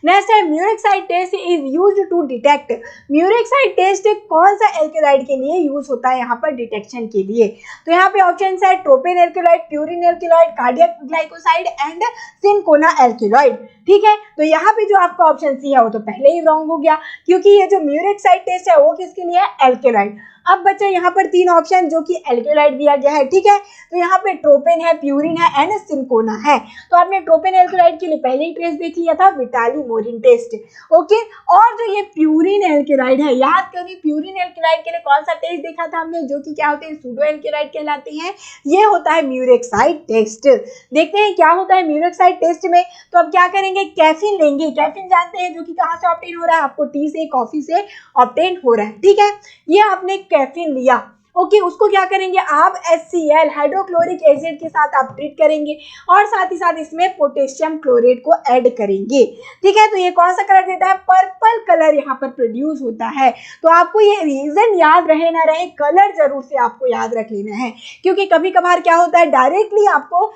नेक्स्ट है muric test is used to detect. Muric test कौन सा एल्केलाइड के लिए यूज होता है यहाँ पर डिटेक्शन के लिए। तो यहाँ पे ऑप्शन है tropane alkaloid, purine alkaloid, cardiac glycoside and cinchona alkaloid, ठीक है। तो यहाँ पे जो आपका ऑप्शन सी है वो तो पहले ही रॉन्ग हो गया, क्योंकि ये जो म्यूरिक टेस्ट है वो किसके लिए है, एल्केलॉइड। अब बच्चे यहाँ पर 3 ऑप्शन जो कि एल्केलॉइड दिया गया है, ठीक है। तो यहाँ पे ट्रोपेन है, प्यूरिन है एंड सिनकोना है। तो आपने ट्रोपेन एल्केलॉइड के लिए पहले ही टेस्ट देख लिया था, विटाली मोरिन टेस्ट, ओके। और जो ये प्यूरिन एल्केलॉइड है, याद करिए प्यूरिन एल्केलॉइड के लिए कौन सा टेस्ट देखा था हमने, जो कि क्या होते हैं, सूडो एल्केलॉइड कहलाते हैं। ये होता है म्यूरिक टेस्ट। देखते हैं क्या होता है म्यूरिक टेस्ट में। तो अब क्या करेंगे, कैफीन लेंगे। कैफीन जानते हैं जो कि कहाँ से ऑब्टेन हो रहा है, आपको टी से, कॉफी से ऑब्टेन हो रहा है, ठीक है। ये आपने कैफीन लिया, ओके। उसको क्या करेंगे आप, HCl हाइड्रोक्लोरिक एसिड के साथ आप ट्रीट करेंगे और साथ ही साथ इसमें पोटेशियम क्लोरेट को ऐड करेंगे, ठीक है। तो ये कौन सा कलर देता है, पर्पल कलर यहाँ पर प्रोड्यूस होता है। तो आपको ये रीजन याद रहे ना रहे, कलर जरूर से आपको याद रख लेना है, क्योंकि कभी कभार क्या होता है डायरेक्टली आपको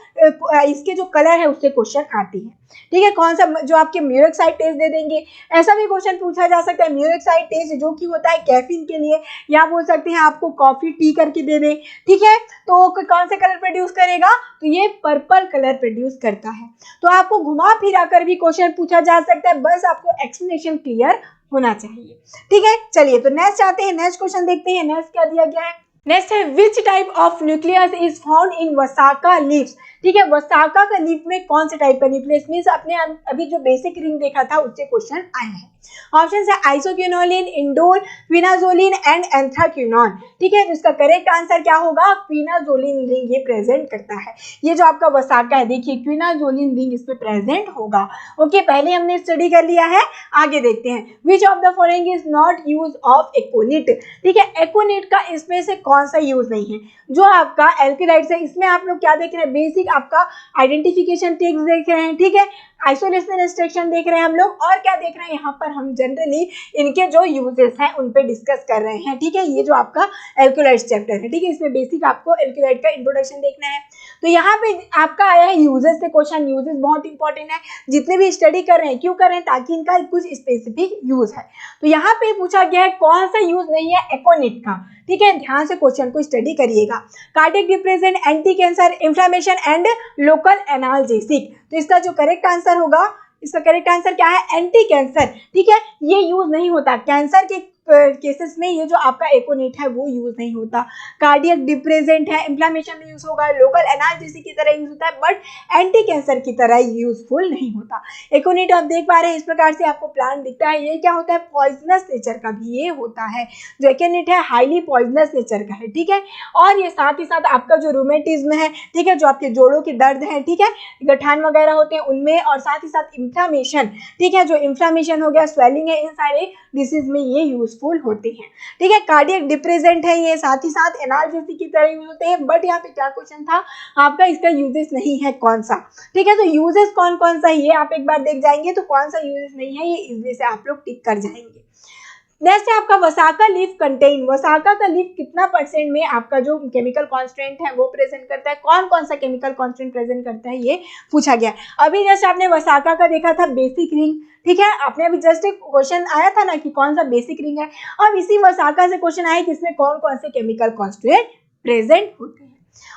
इसके जो कलर है उससे क्वेश्चन आती है, ठीक है। कौन सा, जो आपके म्यूरिक टेस्ट दे देंगे, ऐसा भी क्वेश्चन पूछा जा सकता है। म्यूरिक टेस्ट जो कि होता है कैफीन के लिए, या बोल सकते हैं आपको कॉफी टी करके दे दे, ठीक है। तो कौन से कलर प्रोड्यूस करेगा, तो ये पर्पल कलर प्रोड्यूस करता है। तो आपको घुमा फिरा कर भी क्वेश्चन पूछा जा सकता है, बस आपको एक्सप्लेनेशन क्लियर होना चाहिए, ठीक है। चलिए तो नेक्स्ट आते हैं, नेक्स्ट क्वेश्चन देखते हैं। नेक्स्ट क्या दिया गया है, नेक्स्ट है which type of nucleus is found in वसाका leaves, ठीक है। वसाका का लीफ में कौन से टाइप का न्यूक्लियस, मीन्स अपने अभी जो बेसिक रिंग देखा था उससे क्वेश्चन आया है। ऑप्शन है आइसोक्विनोलिन, इंडोल, क्विनाजोलिन एंड एंथ्राक्विनोन, ठीक है। तो इसका करेक्ट आंसर क्या होगा, क्विनाजोलिन रिंग ये प्रेजेंट करता है। ये जो आपका वसाका है, देखिए क्विनाजोलिन रिंग इस पे प्रेजेंट होगा, ओके। पहले हमने स्टडी कर लिया है, आगे देखते हैं। Which of the following is not use of aconite, ठीक है। एकोनिट का इसमें से कौन सा यूज नहीं है, जो आपका एल्केलाइड्स है इसमें आप लोग क्या देख रहे हैं, बेसिक आपका आइडेंटिफिकेशन टेक्स्ट देख रहे हैं, ठीक है। आइसोलेशन रिस्ट्रिक्शन देख रहे हैं हम लोग, और क्या देख रहे हैं यहाँ पर हम जनरली इनके जो यूजेस हैं उन पे डिस्कस कर रहे हैं, ठीक है। ये जो आपका एल्केलाइड्स चैप्टर है, ठीक है, इसमें बेसिक आपको एल्केलाइड का इंट्रोडक्शन देखना है। तो यहाँ पे आपका आया है यूजेस से क्वेश्चन। यूजेस बहुत इंपॉर्टेंट है, जितने भी स्टडी कर रहे हैं क्यों कर रहे हैं, ताकि इनका कुछ स्पेसिफिक यूज है। तो यहाँ पे पूछा गया है कौन सा यूज नहीं है एकोनिट का, ठीक है। ध्यान से क्वेश्चन को स्टडी करिएगा। Cardiac depression, anti cancer, inflammation and local analgesic. तो इसका जो करेक्ट आंसर होगा, इसका करेक्ट आंसर क्या है, एंटी कैंसर, ठीक है। ये यूज नहीं होता कैंसर के केसेस में ये जो आपका एकोनेट है वो यूज नहीं होता। कार्डियक डिप्रेजेंट है, इन्फ्लामेशन में यूज होगा, लोकल एनाल्जेसिक की तरह यूज होता है, बट एंटी कैंसर की तरह यूजफुल नहीं होता। एकोनेट आप देख पा रहे हैं, इस प्रकार से आपको प्लांट दिखता है। ये क्या होता है, पॉइजनस नेचर का भी ये होता है। जो एकोनेट है हाईली पॉइजनस नेचर का है, ठीक है। और ये साथ ही साथ आपका जो रूमेटिज्म है, ठीक है, जो आपके जोड़ों के दर्द है, ठीक है, गठान वगैरह होते हैं उनमें, और साथ ही साथ इन्फ्लामेशन, ठीक है, जो इन्फ्लामेशन हो गया, स्वेलिंग है, इन सारे डिसीज में ये यूजफुल होते हैं, ठीक है। कार्डियक डिप्रेजेंट है ये, साथ ही साथ एनाल्जेसिक की तरह यूज होते हैं। बट यहाँ पे क्या क्वेश्चन था आपका, इसका यूजेस नहीं है कौन सा, ठीक है। तो यूजेस कौन कौन सा है ये आप एक बार देख जाएंगे, तो कौन सा यूजेस नहीं है ये इजली से आप लोग टिक कर जाएंगे। नेक्स्ट है आपका वसाका लीफ कंटेन। वसाका का लीफ कितना परसेंट में आपका जो केमिकल कांस्टेंट है वो प्रेजेंट करता है, कौन कौन सा केमिकल कांस्टेंट प्रेजेंट करता है ये पूछा गया। अभी जस्ट आपने वसाका का देखा था बेसिक रिंग, ठीक है, आपने अभी जस्ट एक क्वेश्चन आया था ना कि कौन सा बेसिक रिंग है। अब इसी वसाका से क्वेश्चन आया कि इसमें कौन कौन से केमिकल कांस्टेंट प्रेजेंट होते हैं।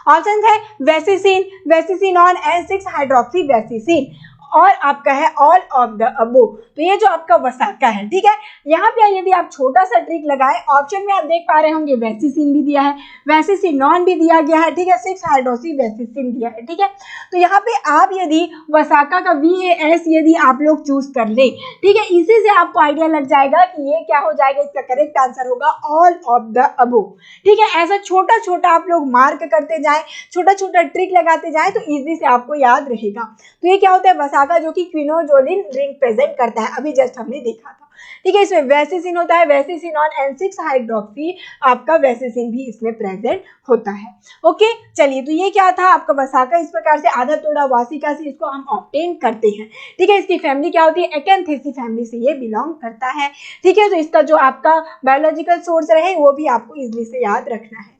ऑप्शन है वेसिसिन, वेसिसिनॉन, N6 हाइड्रोक्सी वेसिसिन, और आपका है ऑल ऑफ द अबो। तो ये जो आपका वसाका है, ठीक है, यहाँ पे यदि आप छोटा सा ट्रिक लगाएं, ऑप्शन में आप देख पा रहे होंगे वेसिसिन भी दिया है, वेसिसिनॉन भी दिया गया है, ठीक है, 6 हाइड्रोक्सी वेसिसिन दिया है, ठीक है। तो यहाँ पे आप यदि वसाका का VAS यदि आप लोग चूज कर ले, ठीक है, इसी से आपको आइडिया लग जाएगा कि ये क्या हो जाएगा, इसका करेक्ट आंसर होगा ऑल ऑफ द अबो, ठीक है। ऐसा छोटा छोटा आप लोग मार्क करते जाए, छोटा छोटा ट्रिक लगाते जाए तो इजी से आपको याद रहेगा। तो ये क्या होता है वसाका, जो कि क्विनोजोलिन रिंग प्रेजेंट करता है, अभी जस्ट हमने देखा था, ठीक है। इसमें वेसिसिन होता है, वेसिसिनॉन, N6 हाइड्रोक्सी, आपका वेसिसिन भी इसमें प्रेजेंट होता है। ओके, चलिए, तो ये क्या था आपका वसाका। इस प्रकार से आधा तोड़ा वासिका से इसको हम ऑब्टेन करते हैं, ठीक है। इसकी फैमिली क्या होती है, एक्यांथेसी फैमिली से ये बिलोंग करता है, ठीक है। तो इसका जो आपका बायोलॉजिकल सोर्स रहे वो भी आपको इजली से याद रखना है।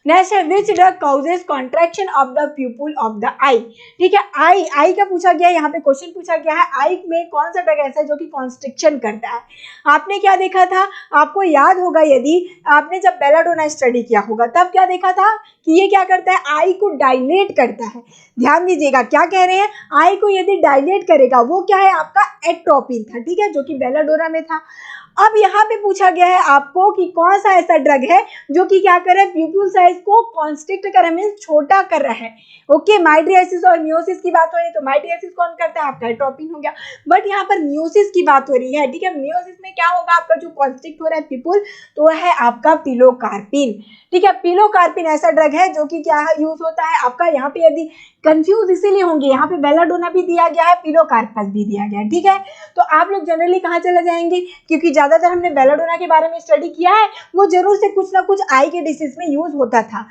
नेक्स्ट है which drug causes contraction of the pupil of the eye, ठीक है। आई का पूछा गया, यहाँ पे क्वेश्चन पूछा गया है आई में कौन सा ड्रग ऐसा है जो कि कॉन्स्ट्रिक्शन करता है। आपने क्या देखा था, आपको याद होगा यदि आपने जब बेलाडोना स्टडी किया होगा तब क्या देखा था कि ये क्या करता है, आई को डायलेट करता है। ध्यान दीजिएगा क्या कह रहे हैं, आई को यदि डायलेट करेगा वो क्या है आपका एट्रोपिन था, ठीक है, जो कि बेलाडोना में था। अब यहाँ पे पूछा गया है आपको कि कौन सा ऐसा ड्रग है जो कि क्या कर रहा है, प्यूपिल साइज को कॉन्स्ट्रिक्ट कर रहा है, मींस छोटा कर रहा है। ओके, माइड्रियासिस और मियोसिस की बात हो रही है, तो माइड्रियासिस कौन करता है आपका एट्रोपिन हो गया। बट यहाँ पर मियोसिस की बात हो रही है, ठीक है। मियोसिस में क्या होगा आपका जो कॉन्स्ट्रिक्ट हो रहा है प्यूपिल, तो है आपका पिलोकार्पिन, ठीक है। पिलोकार्पिन ऐसा ड्रग है जो कि क्या यूज होता है आपका, यहाँ पे यदि कंफ्यूज इसीलिए होंगे, यहाँ पे बेलाडोना भी दिया गया है, पिलोकार्पस भी दिया गया है, ठीक है। तो आप लोग जनरली कहाँ चले जाएंगे, क्योंकि ज्यादातर हमने बेलाडोना के बारे में स्टडी किया है, वो जरूर से कुछ ना कुछ आई के डिसीज में यूज होता था,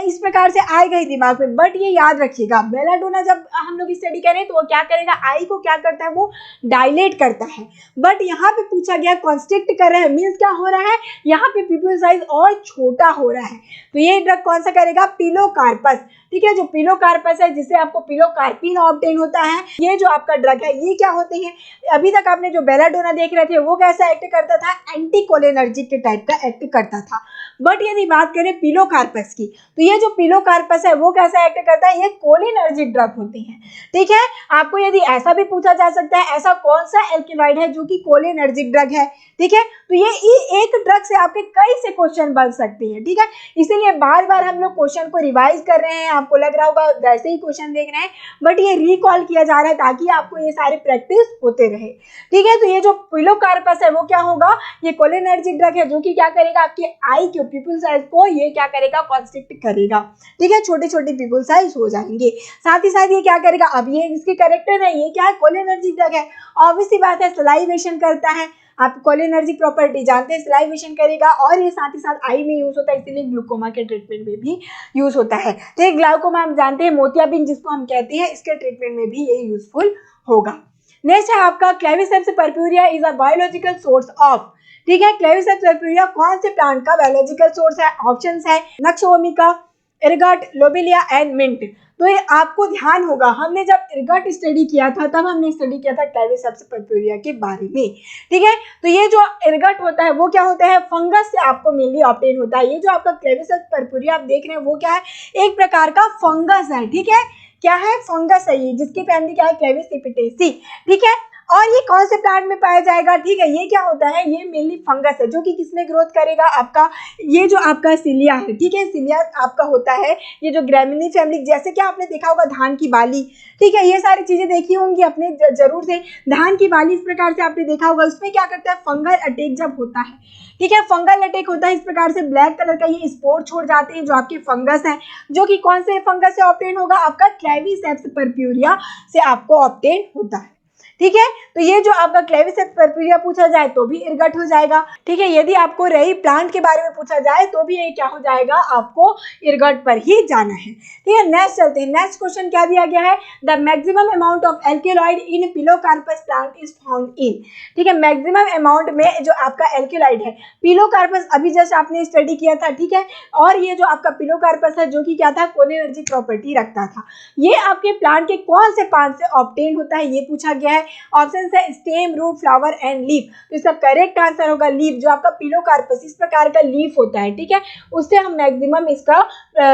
इस प्रकार से आएगा ही दिमाग में। बट ये याद रखिएगा, बेलाडोना जब हम लोग स्टडी करें तो वो क्या करेगा, आई को क्या करता है, वो डायलेट करता है। बट यहाँ पे पूछा गया कॉन्स्ट्रिक्ट कर रहा है, मीन्स क्या हो रहा है, यहाँ पे प्यूपिल साइज और छोटा हो रहा है। तो ये ड्रग कौन सा करेगा, पिलोकार्पस, ठीक है। जो पिलोकार्पस है जिससे आपको पिलोकार्पिन ऑब्टेन होता है, ये जो आपका ड्रग है ये क्या होते हैं, अभी तक आपने जो बेलाडोना देख रहे थे वो कैसा एक्ट करता था, एंटीकोलिनर्जिक के टाइप का एक्ट करता था। बट यदि बात करें पिलोकार्पस की, तो ये जो पिलोकार्पस है वो कैसा एक्ट करता है, ये कोलिनर्जिक ड्रग होते हैं, ठीक है। आपको यदि ऐसा भी पूछा जा सकता है ऐसा कौन सा एल्केनॉइड है जो कि कोलिनर्जिक ड्रग है, ठीक है। तो ये एक ड्रग से आपके कई से क्वेश्चन बन सकते हैं, ठीक है। इसीलिए बार बार हम लोग क्वेश्चन को रिवाइज कर रहे हैं, आपको लग रहा होगा वैसे ही क्वेश्चन देख रहे हैं, बट ये रिकॉल किया जा रहा है ताकि आपको ये सारे प्रैक्टिस होते रहे, ठीक है। तो ये जो पिलोकार्पस है वो क्या होगा, ये कोलिनर्जिक ड्रग है जो कि क्या करेगा, आपके आई के प्यूपिल साइज को ये क्या करेगा, कॉन्स्ट्रिक्ट करेगा, ठीक है। छोटे छोटे प्यूपिल साइज हो जाएंगे। साथ ही साथ ये क्या करेगा, अब ये इसके कैरेक्टर है, ये क्या है, कोलिनर्जिक ड्रग है, ऑब्वियस सी बात है सलाइवेशन करता है, आप कोलिनर्जिक प्रॉपर्टी जानते हैं, सलाइवेशन करेगा, और ये साथ ही साथ आई में यूज होता है, इसीलिए ग्लूकोमा के ट्रीटमेंट में भी यूज होता है। तो ये ग्लाइकोमा हम जानते हैं, मोतियाबिंद जिसको हम कहते हैं, इसके ट्रीटमेंट में भी ये यूजफुल होगा। नेक्स्ट है आपका Claviceps purpurea is a biological source of, ठीक है। क्लेविसेप्स पर्प्यूरिया कौन से प्लांट का बायोलॉजिकल सोर्स है, ऑप्शंस है nux vomica, ergot, lobelia and mint. तो ये आपको ध्यान होगा, हमने जब एरगट स्टडी किया था तब हमने स्टडी किया था क्लेविसेप्स पर्प्यूरिया के बारे में, ठीक है। तो ये जो एरगट होता है वो क्या होता है, फंगस से आपको मेनली ऑब्टेन होता है। ये जो आपका क्लेविसेप्स पर्प्यूरिया आप देख रहे हैं वो क्या है, एक प्रकार का फंगस है, ठीक है। क्या है, फंगस है ये, जिसकी फैमिली क्या है, क्लेविसिपिटेसी, ठीक है। और ये कौन से प्लांट में पाया जाएगा, ठीक है, ये क्या होता है, ये मेनली फंगस है जो कि किसमें ग्रोथ करेगा, आपका ये जो आपका सिलिया है, ठीक है, सिलिया आपका होता है ये जो ग्रेमिनी फैमिली, जैसे कि आपने देखा होगा धान की बाली, ठीक है, ये सारी चीजें देखी होंगी अपने जरूर से। धान की बाली इस प्रकार से आपने देखा होगा, उसमें क्या करता है, फंगल अटैक जब होता है, ठीक है, फंगल अटैक होता है, इस प्रकार से ब्लैक कलर का ये स्पोर छोड़ जाते हैं जो आपके फंगस है, जो कि कौन से फंगस से ऑब्टेन होगा, आपका क्लेविसेप्स पर्प्यूरिया से आपको ऑब्टेन होता है, ठीक है। तो ये जो आपका क्लेविसेप्स पर्प्यूरिया पूछा जाए तो भी इरगट हो जाएगा, ठीक है। यदि आपको रही प्लांट के बारे में पूछा जाए तो भी ये क्या हो जाएगा, आपको इरगट पर ही जाना है, ठीक है। नेक्स्ट चलते हैं, नेक्स्ट क्वेश्चन क्या दिया गया है, the maximum amount of alkaloid in pilocarpus plant is found in, ठीक है, मैक्सिमम अमाउंट में जो आपका एल्केलॉइड है, पिलोकार्पस अभी जस्ट आपने स्टडी किया था, ठीक है, और ये जो आपका पिलोकार्पस है जो कि क्या था, कोलिनर्जिक प्रॉपर्टी रखता था, ये आपके प्लांट के कौन से पार्ट से ऑब्टेन होता है, ये पूछा गया है। ऑप्शन है stem, root, flower and leaf, तो इसका करेक्ट आंसर होगा लीफ, जो आपका पिलोकार्पस इस प्रकार का लीफ होता है, ठीक है, उससे हम मैक्सिमम इसका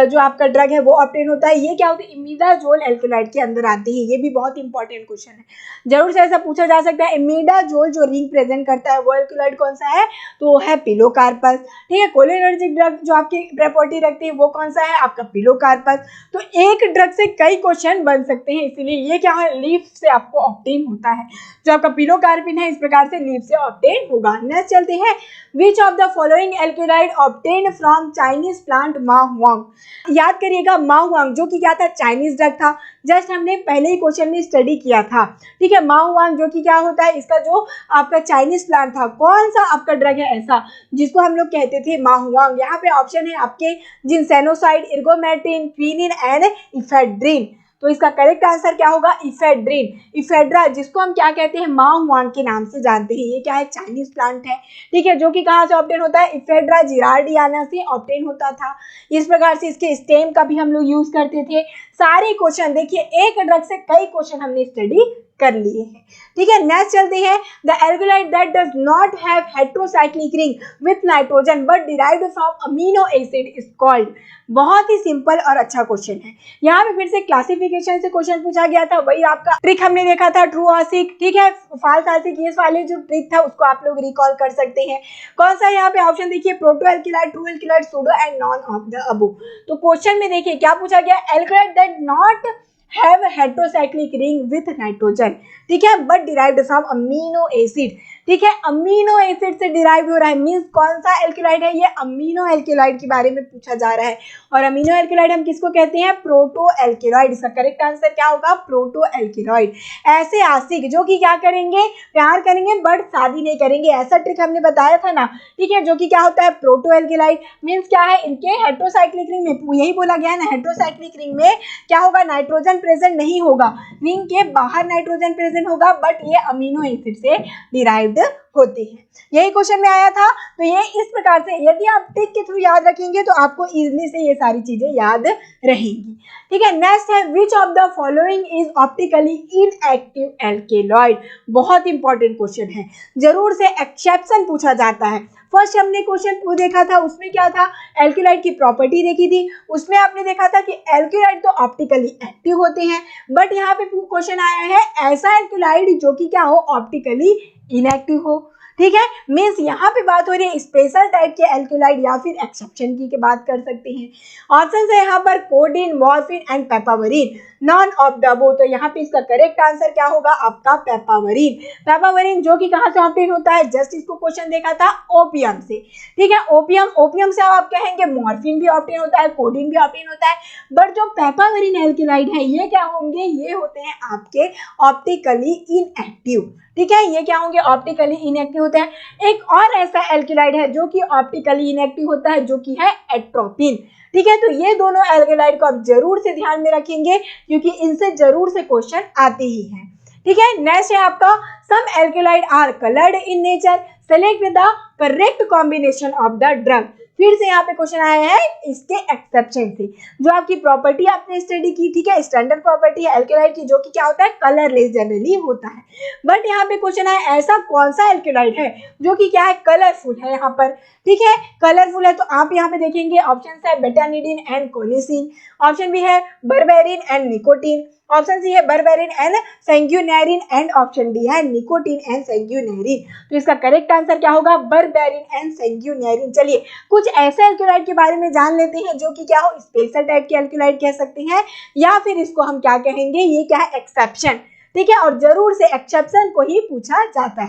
जो आपका ड्रग है वो ऑब्टेन होता है। ये क्या होता है, इमिडाजोल एल्केलॉइड के अंदर आते हैं, ये भी बहुत इंपॉर्टेंट क्वेश्चन है, जरूर से ऐसा पूछा जा सकता है। इमिडाजोल जो रिंग प्रेजेंट करता है वो एल्केलॉइड कौन सा है, तो वो है पिलोकार्पस, ठीक है। कोलिनर्जिक ड्रग जो आपकी प्रॉपर्टी रखती है वो कौन सा है, आपका पिलोकार्पस। तो एक ड्रग से कई क्वेश्चन बन सकते हैं, इसीलिए ये क्या है, लीफ से आपको ऑब्टेन होता है, जो आपका पिलोकार्पिन है इस प्रकार से लीफ से ऑब्टेन होगा। नेक्स्ट चलते हैं, which of the following alkaloid obtain from Chinese plant ma huang. याद करिएगा माहुआंग जो कि क्या था, चाइनीज ड्रग था, जस्ट हमने पहले ही क्वेश्चन में स्टडी किया था, ठीक है। माहुआंग जो कि क्या होता है, इसका जो आपका चाइनीज प्लांट था, कौन सा आपका ड्रग है ऐसा जिसको हम लोग कहते थे माहुआंग। यहाँ पे ऑप्शन है आपके जिनसेनोसाइड, इर्गोमेटिन, क्विनिन एंड इफेड्रिन, तो इसका करेक्ट आंसर क्या होगा, इफेड्रिन, इफेड्रा, जिसको हम क्या कहते हैं, माहुआंग के नाम से जानते हैं। ये क्या है, चाइनीज प्लांट है, ठीक है, जो कि कहाँ से ऑब्टेन होता है, इफेड्रा जिरार्डियाना से ऑब्टेन होता था। इस प्रकार से इसके स्टेम का भी हम लोग यूज करते थे। सारे क्वेश्चन देखिए, एक ड्रग से कई क्वेश्चन हमने स्टडी कर लिए हैं, ठीक है। नेक्स्ट चलते हैं, the alkaloid that does not have heterocyclic ring with nitrogen but derived from amino acid is called. बहुत ही सिंपल और अच्छा क्वेश्चन है। यहाँ पे फिर से क्लासिफिकेशन से क्वेश्चन पूछा गया था, वही आपका ट्रिक हमने देखा था, ट्रू आसिक, ठीक है, फाल्स आसिक, ये वाले जो ट्रिक था उसको आप लोग रिकॉल कर सकते हैं। कौन सा यहाँ पे ऑप्शन देखिए, proto alkaloid, true alkaloid, pseudo and none of the above. तो क्वेश्चन में देखिए क्या पूछा गया, alkaloid that not have heterocyclic ring with nitrogen, ठीक है, but derived from amino acid, ठीक है, अमीनो एसिड से डिराइव हो रहा है, मींस कौन सा एल्केलॉइड है, ये अमीनो एल्केलॉइड के बारे में पूछा जा रहा है। और अमीनो एल्केलॉइड हम किसको कहते हैं, प्रोटो एल्केलॉइड। इसका करेक्ट आंसर क्या होगा, प्रोटो एल्केलॉइड। ऐसे आशिक जो कि क्या करेंगे, प्यार करेंगे बट शादी नहीं करेंगे, ऐसा ट्रिक हमने बताया था ना, ठीक है, जो कि क्या होता है, प्रोटो एल्केलॉइड। मींस क्या है, इनके हेटेरोसाइक्लिक रिंग में, यही बोला गया है ना, हेटेरोसाइक्लिक रिंग में क्या होगा, नाइट्रोजन प्रेजेंट नहीं होगा, रिंग के बाहर नाइट्रोजन प्रेजेंट होगा, बट ये अमीनो एसिड से डिराइव्ड होती है। यही क्वेश्चन में आया था। तो ये इस प्रकार से यदि आप ट्रिक के थ्रू याद रखेंगे तो आपको इजीली से ये सारी चीजें याद रहेंगी, ठीक है। नेक्स्ट है, विच of the following is optically inactive alkaloid. बहुत इंपॉर्टेंट क्वेश्चन है, जरूर से एक्सेप्शन पूछा जाता है। फर्स्ट हमने क्वेश्चन 2 देखा था, उसमें क्या था, एल्केलॉइड की प्रॉपर्टी देखी थी, उसमें आपने देखा था कि एल्केलॉइड तो ऑप्टिकली एक्टिव होते हैं, बट यहाँ पे क्वेश्चन आया है ऐसा एल्केलॉइड जो कि क्या हो, ऑप्टिकली इनएक्टिव हो, ठीक है। मीन्स यहाँ पे बात हो रही है स्पेशल टाइप के एल्केलॉइड या फिर एक्सेप्शन की बात कर सकते हैं। ऑप्शन है यहाँ पर codeine, morphine and papaverine, none of the above. तो यहाँ पे इसका करेक्ट आंसर क्या होगा, आपका पेपावरिन। पेपावरिन जो कि कहाँ से ऑब्टेन होता है, जस्ट इसको क्वेश्चन देखा था, ओपियम से, ठीक है, ओपियम, ओपियम से आप कहेंगे मॉर्फिन भी ऑब्टेन होता है, कोडीन भी ऑब्टेन होता है, बट जो पेपावरिन एल्केलॉइड है ये क्या होंगे, ये होते हैं आपके ऑप्टिकली इनएक्टिव, ठीक है, ये क्या होंगे, ऑप्टिकली इनएक्टिव होते हैं। एक और ऐसा एल्केलॉइड है जो कि ऑप्टिकली इनएक्टिव होता है, जो कि है एट्रोपिन, ठीक है। तो ये दोनों एल्केलॉइड को आप जरूर से ध्यान में रखेंगे क्योंकि इनसे जरूर से क्वेश्चन आते ही हैं, ठीक है। नेक्स्ट है आपका, some alkaloid are coloured in nature, select the correct combination of the drug. फिर से यहाँ पे क्वेश्चन आया है इसके एक्सेप्शन से, जो आपकी प्रॉपर्टी आपने स्टडी की, ठीक है, स्टैंडर्ड प्रॉपर्टी है एल्केलॉइड की, जो कि क्या होता है, कलरलेस जनरली होता है। बट यहाँ पे क्वेश्चन आया ऐसा कौन सा एल्केलॉइड है जो कि क्या है, कलरफुल है यहाँ पर, ठीक है, कलरफुल है। तो आप यहाँ पे देखेंगे ऑप्शन है बेटानिडीन एंड कोलिसिन, ऑप्शन भी है berberine and nicotine, option C है berberine and sanguinarine and option D है निकोटीन एंड सैंग्यूनेरिन। तो इसका करेक्ट आंसर क्या होगा? Berberine and sanguinarine. चलिए कुछ ऐसे एल्केलाइड के बारे में जान लेते हैं जो कि क्या हो, स्पेशल टाइप के एल्केलाइड कह सकते हैं, या फिर इसको हम क्या कहेंगे, ये क्या है, एक्सेप्शन। ठीक है, और जरूर से एक्सेप्शन को ही पूछा जाता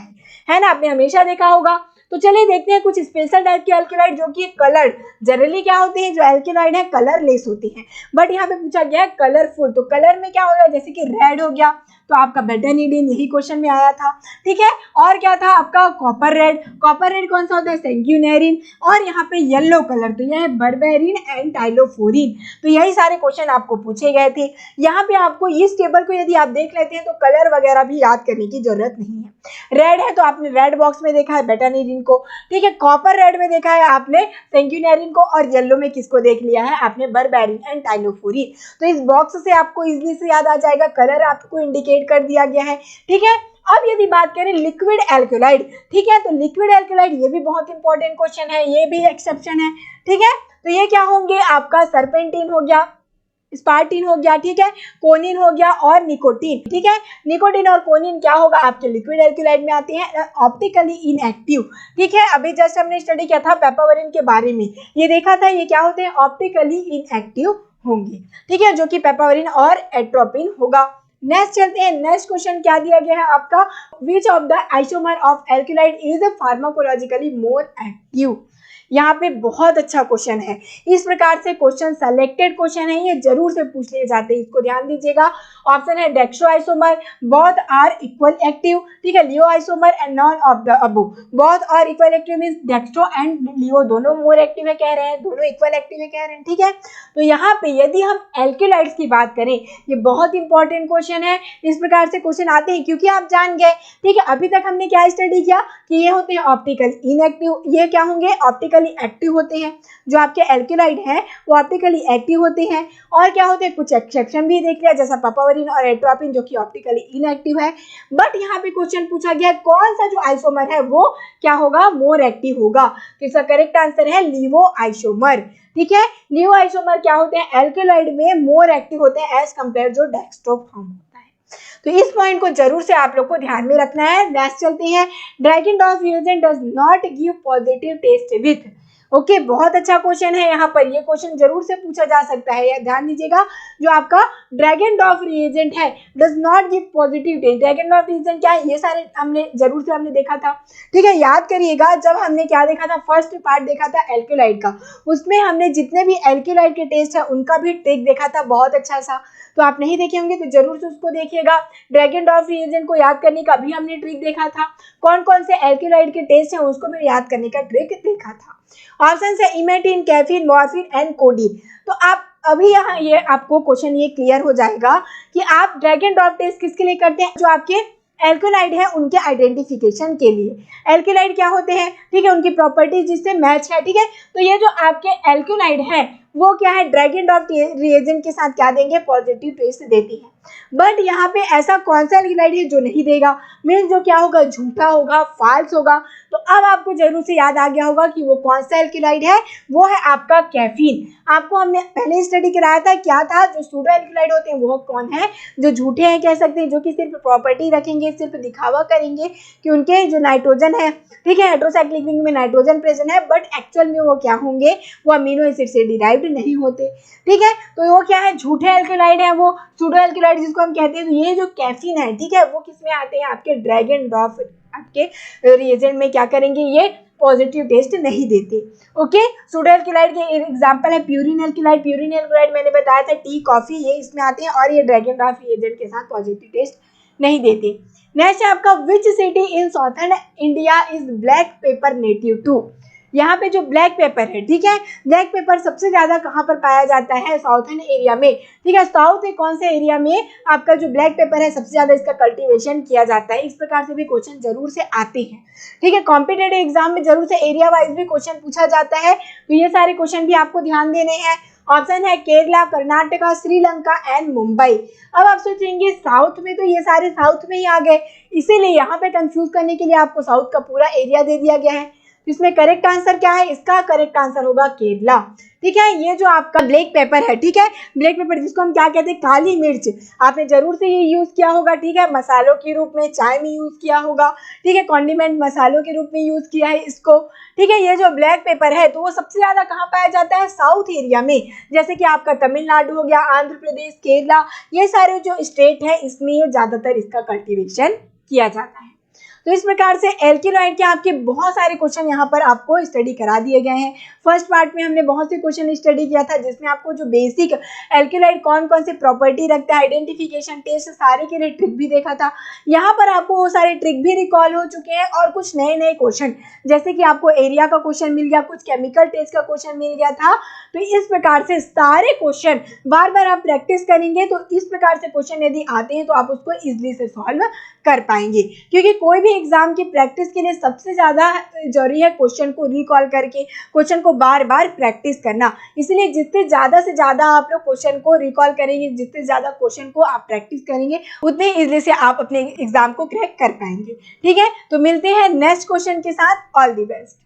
है ना, आपने हमेशा देखा होगा। तो चलिए देखते हैं कुछ स्पेशल टाइप के एल्केलाइड जो कि कलर्ड, जनरली क्या होते हैं जो एल्केलाइड है कलरलेस होते हैं, बट यहाँ पे पूछा गया है कलरफुल। तो कलर में क्या होगा, जैसे कि रेड हो गया, तो आपका बेटानिडीन यही क्वेश्चन में आया था। ठीक है, और क्या था आपका कॉपर रेड, कॉपर रेड कौन सा होता है, सैंग्यूनेरिन, और यहाँ पे येलो कलर तो यह है बर्बेरिन एंड टाइलोफोरिन। तो यही सारे क्वेश्चन आपको पूछे गए थे। यहाँ पे आपको इस टेबल को यदि आप देख लेते हैं तो कलर वगैरह भी याद करने की जरूरत नहीं है। रेड है तो आपने रेड बॉक्स में देखा है बेटानिडीन को, ठीक है, कॉपर रेड में देखा है आपने सैंग्यूनेरिन को, और येलो में किसको देख लिया है आपने, बर्बेरिन एंड टाइलोफोरिन। तो इस बॉक्स से आपको इजीली से याद आ जाएगा, कलर आपको इंडिकेट कर दिया गया है। ठीक है, अब यदि बात करें लिक्विड एल्केलाइड, ठीक है, तो लिक्विड एल्केलाइड ये भी बहुत इंपॉर्टेंट क्वेश्चन है, ये भी एक्सेप्शन है। ठीक है, तो ये क्या होंगे आपका, सर्पेंटिन हो गया, स्पार्टिन हो गया, ठीक है, कोनिन हो गया और निकोटीन। ठीक है, निकोटीन और कोनिन क्या होगा आपके लिक्विड एल्केलाइड में आते हैं, ऑप्टिकली इनएक्टिव। ठीक है, अभी जस्ट हमने स्टडी किया था पेपावरिन के बारे में, ये देखा था ये क्या होते हैं, ऑप्टिकली इनएक्टिव होंगे। ठीक है, जो कि पेपावरिन और एट्रोपिन होगा। नेक्स्ट चलते हैं, नेक्स्ट क्वेश्चन क्या दिया गया है आपका, विच of the isomer of alkaloid is pharmacologically more active. यहाँ पे बहुत अच्छा क्वेश्चन है, इस प्रकार से क्वेश्चन सेलेक्टेड क्वेश्चन है, ये जरूर से पूछ लिए जाते हैं, इसको ध्यान दीजिएगा। ऑप्शन है dextro isomer, both are equal active, ठीक है, levo isomer and none of the above. Both are equal active means dextro and levo दोनों मोर एक्टिव है कह रहे हैं, दोनों इक्वल एक्टिव है कह रहे हैं। ठीक है, तो यहाँ पे यदि हम एल्केलाइड्स की बात करें, ये बहुत इंपॉर्टेंट क्वेश्चन है, इस प्रकार से क्वेश्चन आते हैं क्योंकि आप जान गए। ठीक है, अभी तक हमने क्या स्टडी किया कि ये होते हैं ऑप्टिकल इनएक्टिव, ये क्या होंगे ऑप्टिकली एक्टिव होते हैं, जो आपके एल्केलाइड है वो ऑप्टिकली एक्टिव होते हैं, और क्या होते हैं कुछ एक्सेप्शन भी देख लिया जैसा पेपावरिन और एट्रोपिन जो कि ऑप्टिकली इनएक्टिव है। बट यहाँ पे क्वेश्चन पूछा गया कौन सा जो आइसोमर है वो क्या होगा, मोर एक्टिव होगा। तो इसका करेक्ट आंसर है लिवो आइसोमर। ठीक है, लिवो आइसोमर क्या होते हैं, एल्केलाइड में मोर एक्टिव होते हैं एज कंपेयर जो डेक्स्ट्रो फॉर्म होता है। तो इस पॉइंट को जरूर से आप लोग को ध्यान में रखना है। नेक्स्ट चलते हैं, Dragendorff reagent does not give positive test with. Okay, बहुत अच्छा क्वेश्चन है, यहाँ पर ये क्वेश्चन जरूर से पूछा जा सकता है, ध्यान दीजिएगा। जो आपका ड्रैगन-डॉल्फ रिएजेंट है does not give positive test, Dragendorff reagent क्या है, ये सारे हमने जरूर से हमने देखा था। ठीक है, याद करिएगा जब हमने क्या देखा था, फर्स्ट पार्ट देखा था एल्केलाइड का, उसमें हमने जितने भी एल्केलाइड के टेस्ट है उनका भी ट्रिक देखा था बहुत अच्छा सा। तो आप नहीं देखे होंगे तो जरूर से उसको देखिएगा। ड्रैगन-डॉल्फ रिएजेंट को याद करने का भी हमने ट्रिक देखा था, कौन कौन से एल्केलाइड के टेस्ट हैं उसको भी याद करने का ट्रिक देखा था। ऑप्शन है emetine, caffeine, morphine and codeine. तो आप अभी यहाँ ये आपको क्वेश्चन ये क्लियर हो जाएगा कि आप ड्रैगन-डॉल्फ टेस्ट किसके लिए करते हैं, जो आपके एल्केलाइड है उनके आइडेंटिफिकेशन के लिए। एल्केलाइड क्या होते हैं, ठीक है, उनकी प्रॉपर्टी जिससे मैच है। ठीक है, तो ये जो आपके एल्केलाइड है वो क्या है, ड्रैगन-डॉल्फ रिएजेंट के साथ क्या देंगे, पॉजिटिव टेस्ट देती है। बट यहाँ पे ऐसा कौन सा एल्केलाइड है जो नहीं देगा, मीन्स जो क्या होगा, झूठा होगा, फाल्स होगा। तो अब आपको जरूर से याद आ गया होगा कि वो कौन सा एल्केलाइड है, वो है आपका कैफीन। आपको हमने पहले स्टडी कराया था, क्या था, जो सूडो एल्केलाइड होते हैं वो कौन है, जो झूठे हैं कह सकते हैं, जो कि सिर्फ प्रॉपर्टी रखेंगे, सिर्फ दिखावा करेंगे कि उनके जो नाइट्रोजन है, ठीक है, हेटेरोसाइक्लिक रिंग में नाइट्रोजन प्रेजेंट है, बट एक्चुअल में वो क्या होंगे, वो अमीनो एसिड से डिराइव्ड नहीं होते। ठीक है, तो वो क्या है, झूठे एल्केलाइड है, वो सूडो एल्केलाइड जिसको हम कहते हैं। तो ये जो कैफीन है, ठीक है, वो किसमें आते हैं, आपके ड्रैगन-डॉल्फ आपके रिएजेंट में क्या करेंगे, ये पॉजिटिव टेस्ट नहीं देते। ओके, सूडो एल्केलाइड के एग्जांपल है प्यूरिन एल्केलाइड, प्यूरिन एल्केलाइड मैंने बताया था टी, कॉफी, ये इसमें आते हैं, और ये ड्रैगन-डॉल्फ रिएजेंट के साथ पॉजिटिव टेस्ट नहीं देते। नेक्स्ट है आपका, which city in southern India is black pepper native to. यहाँ पे जो ब्लैक पेपर है, ठीक है, ब्लैक पेपर सबसे ज्यादा कहाँ पर पाया जाता है, साउथर्न एरिया में। ठीक है, साउथ में कौन से एरिया में आपका जो ब्लैक पेपर है सबसे ज्यादा इसका कल्टीवेशन किया जाता है। इस प्रकार से भी क्वेश्चन जरूर से आते हैं। ठीक है, कॉम्पिटेटिव एग्जाम में जरूर से एरिया वाइज भी क्वेश्चन पूछा जाता है, तो ये सारे क्वेश्चन भी आपको ध्यान देने हैं। ऑप्शन है केरला, कर्नाटका, श्रीलंका एंड मुंबई। अब आप सोचेंगे साउथ में, तो ये सारे साउथ में ही आ गए, इसीलिए यहाँ पे कंफ्यूज करने के लिए आपको साउथ का पूरा एरिया दे दिया गया है। इसमें करेक्ट आंसर क्या है? इसका करेक्ट आंसर होगा केरला। ठीक है, ये जो आपका ब्लैक पेपर है, ठीक है, ब्लैक पेपर जिसको हम क्या कहते हैं? काली मिर्च। आपने जरूर से ये यूज किया होगा, ठीक है, मसालों के रूप में, चाय में यूज किया होगा, ठीक है, कॉन्डिमेंट मसालों के रूप में यूज किया है इसको। ठीक है, ये जो ब्लैक पेपर है तो वो सबसे ज्यादा कहाँ पाया जाता है? साउथ एरिया में, जैसे कि आपका तमिलनाडु हो गया, आंध्र प्रदेश, केरला, ये सारे जो स्टेट है इसमें ये ज्यादातर इसका कल्टीवेशन किया जाता है। तो इस प्रकार से एल्किलॉइड के आपके बहुत सारे क्वेश्चन यहाँ पर आपको स्टडी करा दिए गए हैं। फर्स्ट पार्ट में हमने बहुत से क्वेश्चन स्टडी किया था जिसमें आपको जो बेसिक एल्किलॉइड कौन कौन से प्रॉपर्टी रखता है, आइडेंटिफिकेशन टेस्ट, सारे के लिए ट्रिक भी देखा था। यहाँ पर आपको वो सारे ट्रिक भी रिकॉल हो चुके हैं और कुछ नए नए क्वेश्चन, जैसे कि आपको एरिया का क्वेश्चन मिल गया, कुछ केमिकल टेस्ट का क्वेश्चन मिल गया था। तो इस प्रकार से सारे क्वेश्चन बार बार आप प्रैक्टिस करेंगे तो इस प्रकार से क्वेश्चन यदि आते हैं तो आप उसको इजिली से सॉल्व कर पाएंगे, क्योंकि कोई भी एग्जाम की प्रैक्टिस के लिए सबसे ज्यादा जरूरी है क्वेश्चन को रिकॉल करके क्वेश्चन को बार बार प्रैक्टिस करना। इसलिए जितने ज्यादा से ज्यादा आप लोग क्वेश्चन को रिकॉल करेंगे, जितने ज्यादा क्वेश्चन को आप प्रैक्टिस करेंगे, उतने इजिली से आप अपने एग्जाम को क्रैक कर पाएंगे। ठीक है, तो मिलते हैं नेक्स्ट क्वेश्चन के साथ। All the best.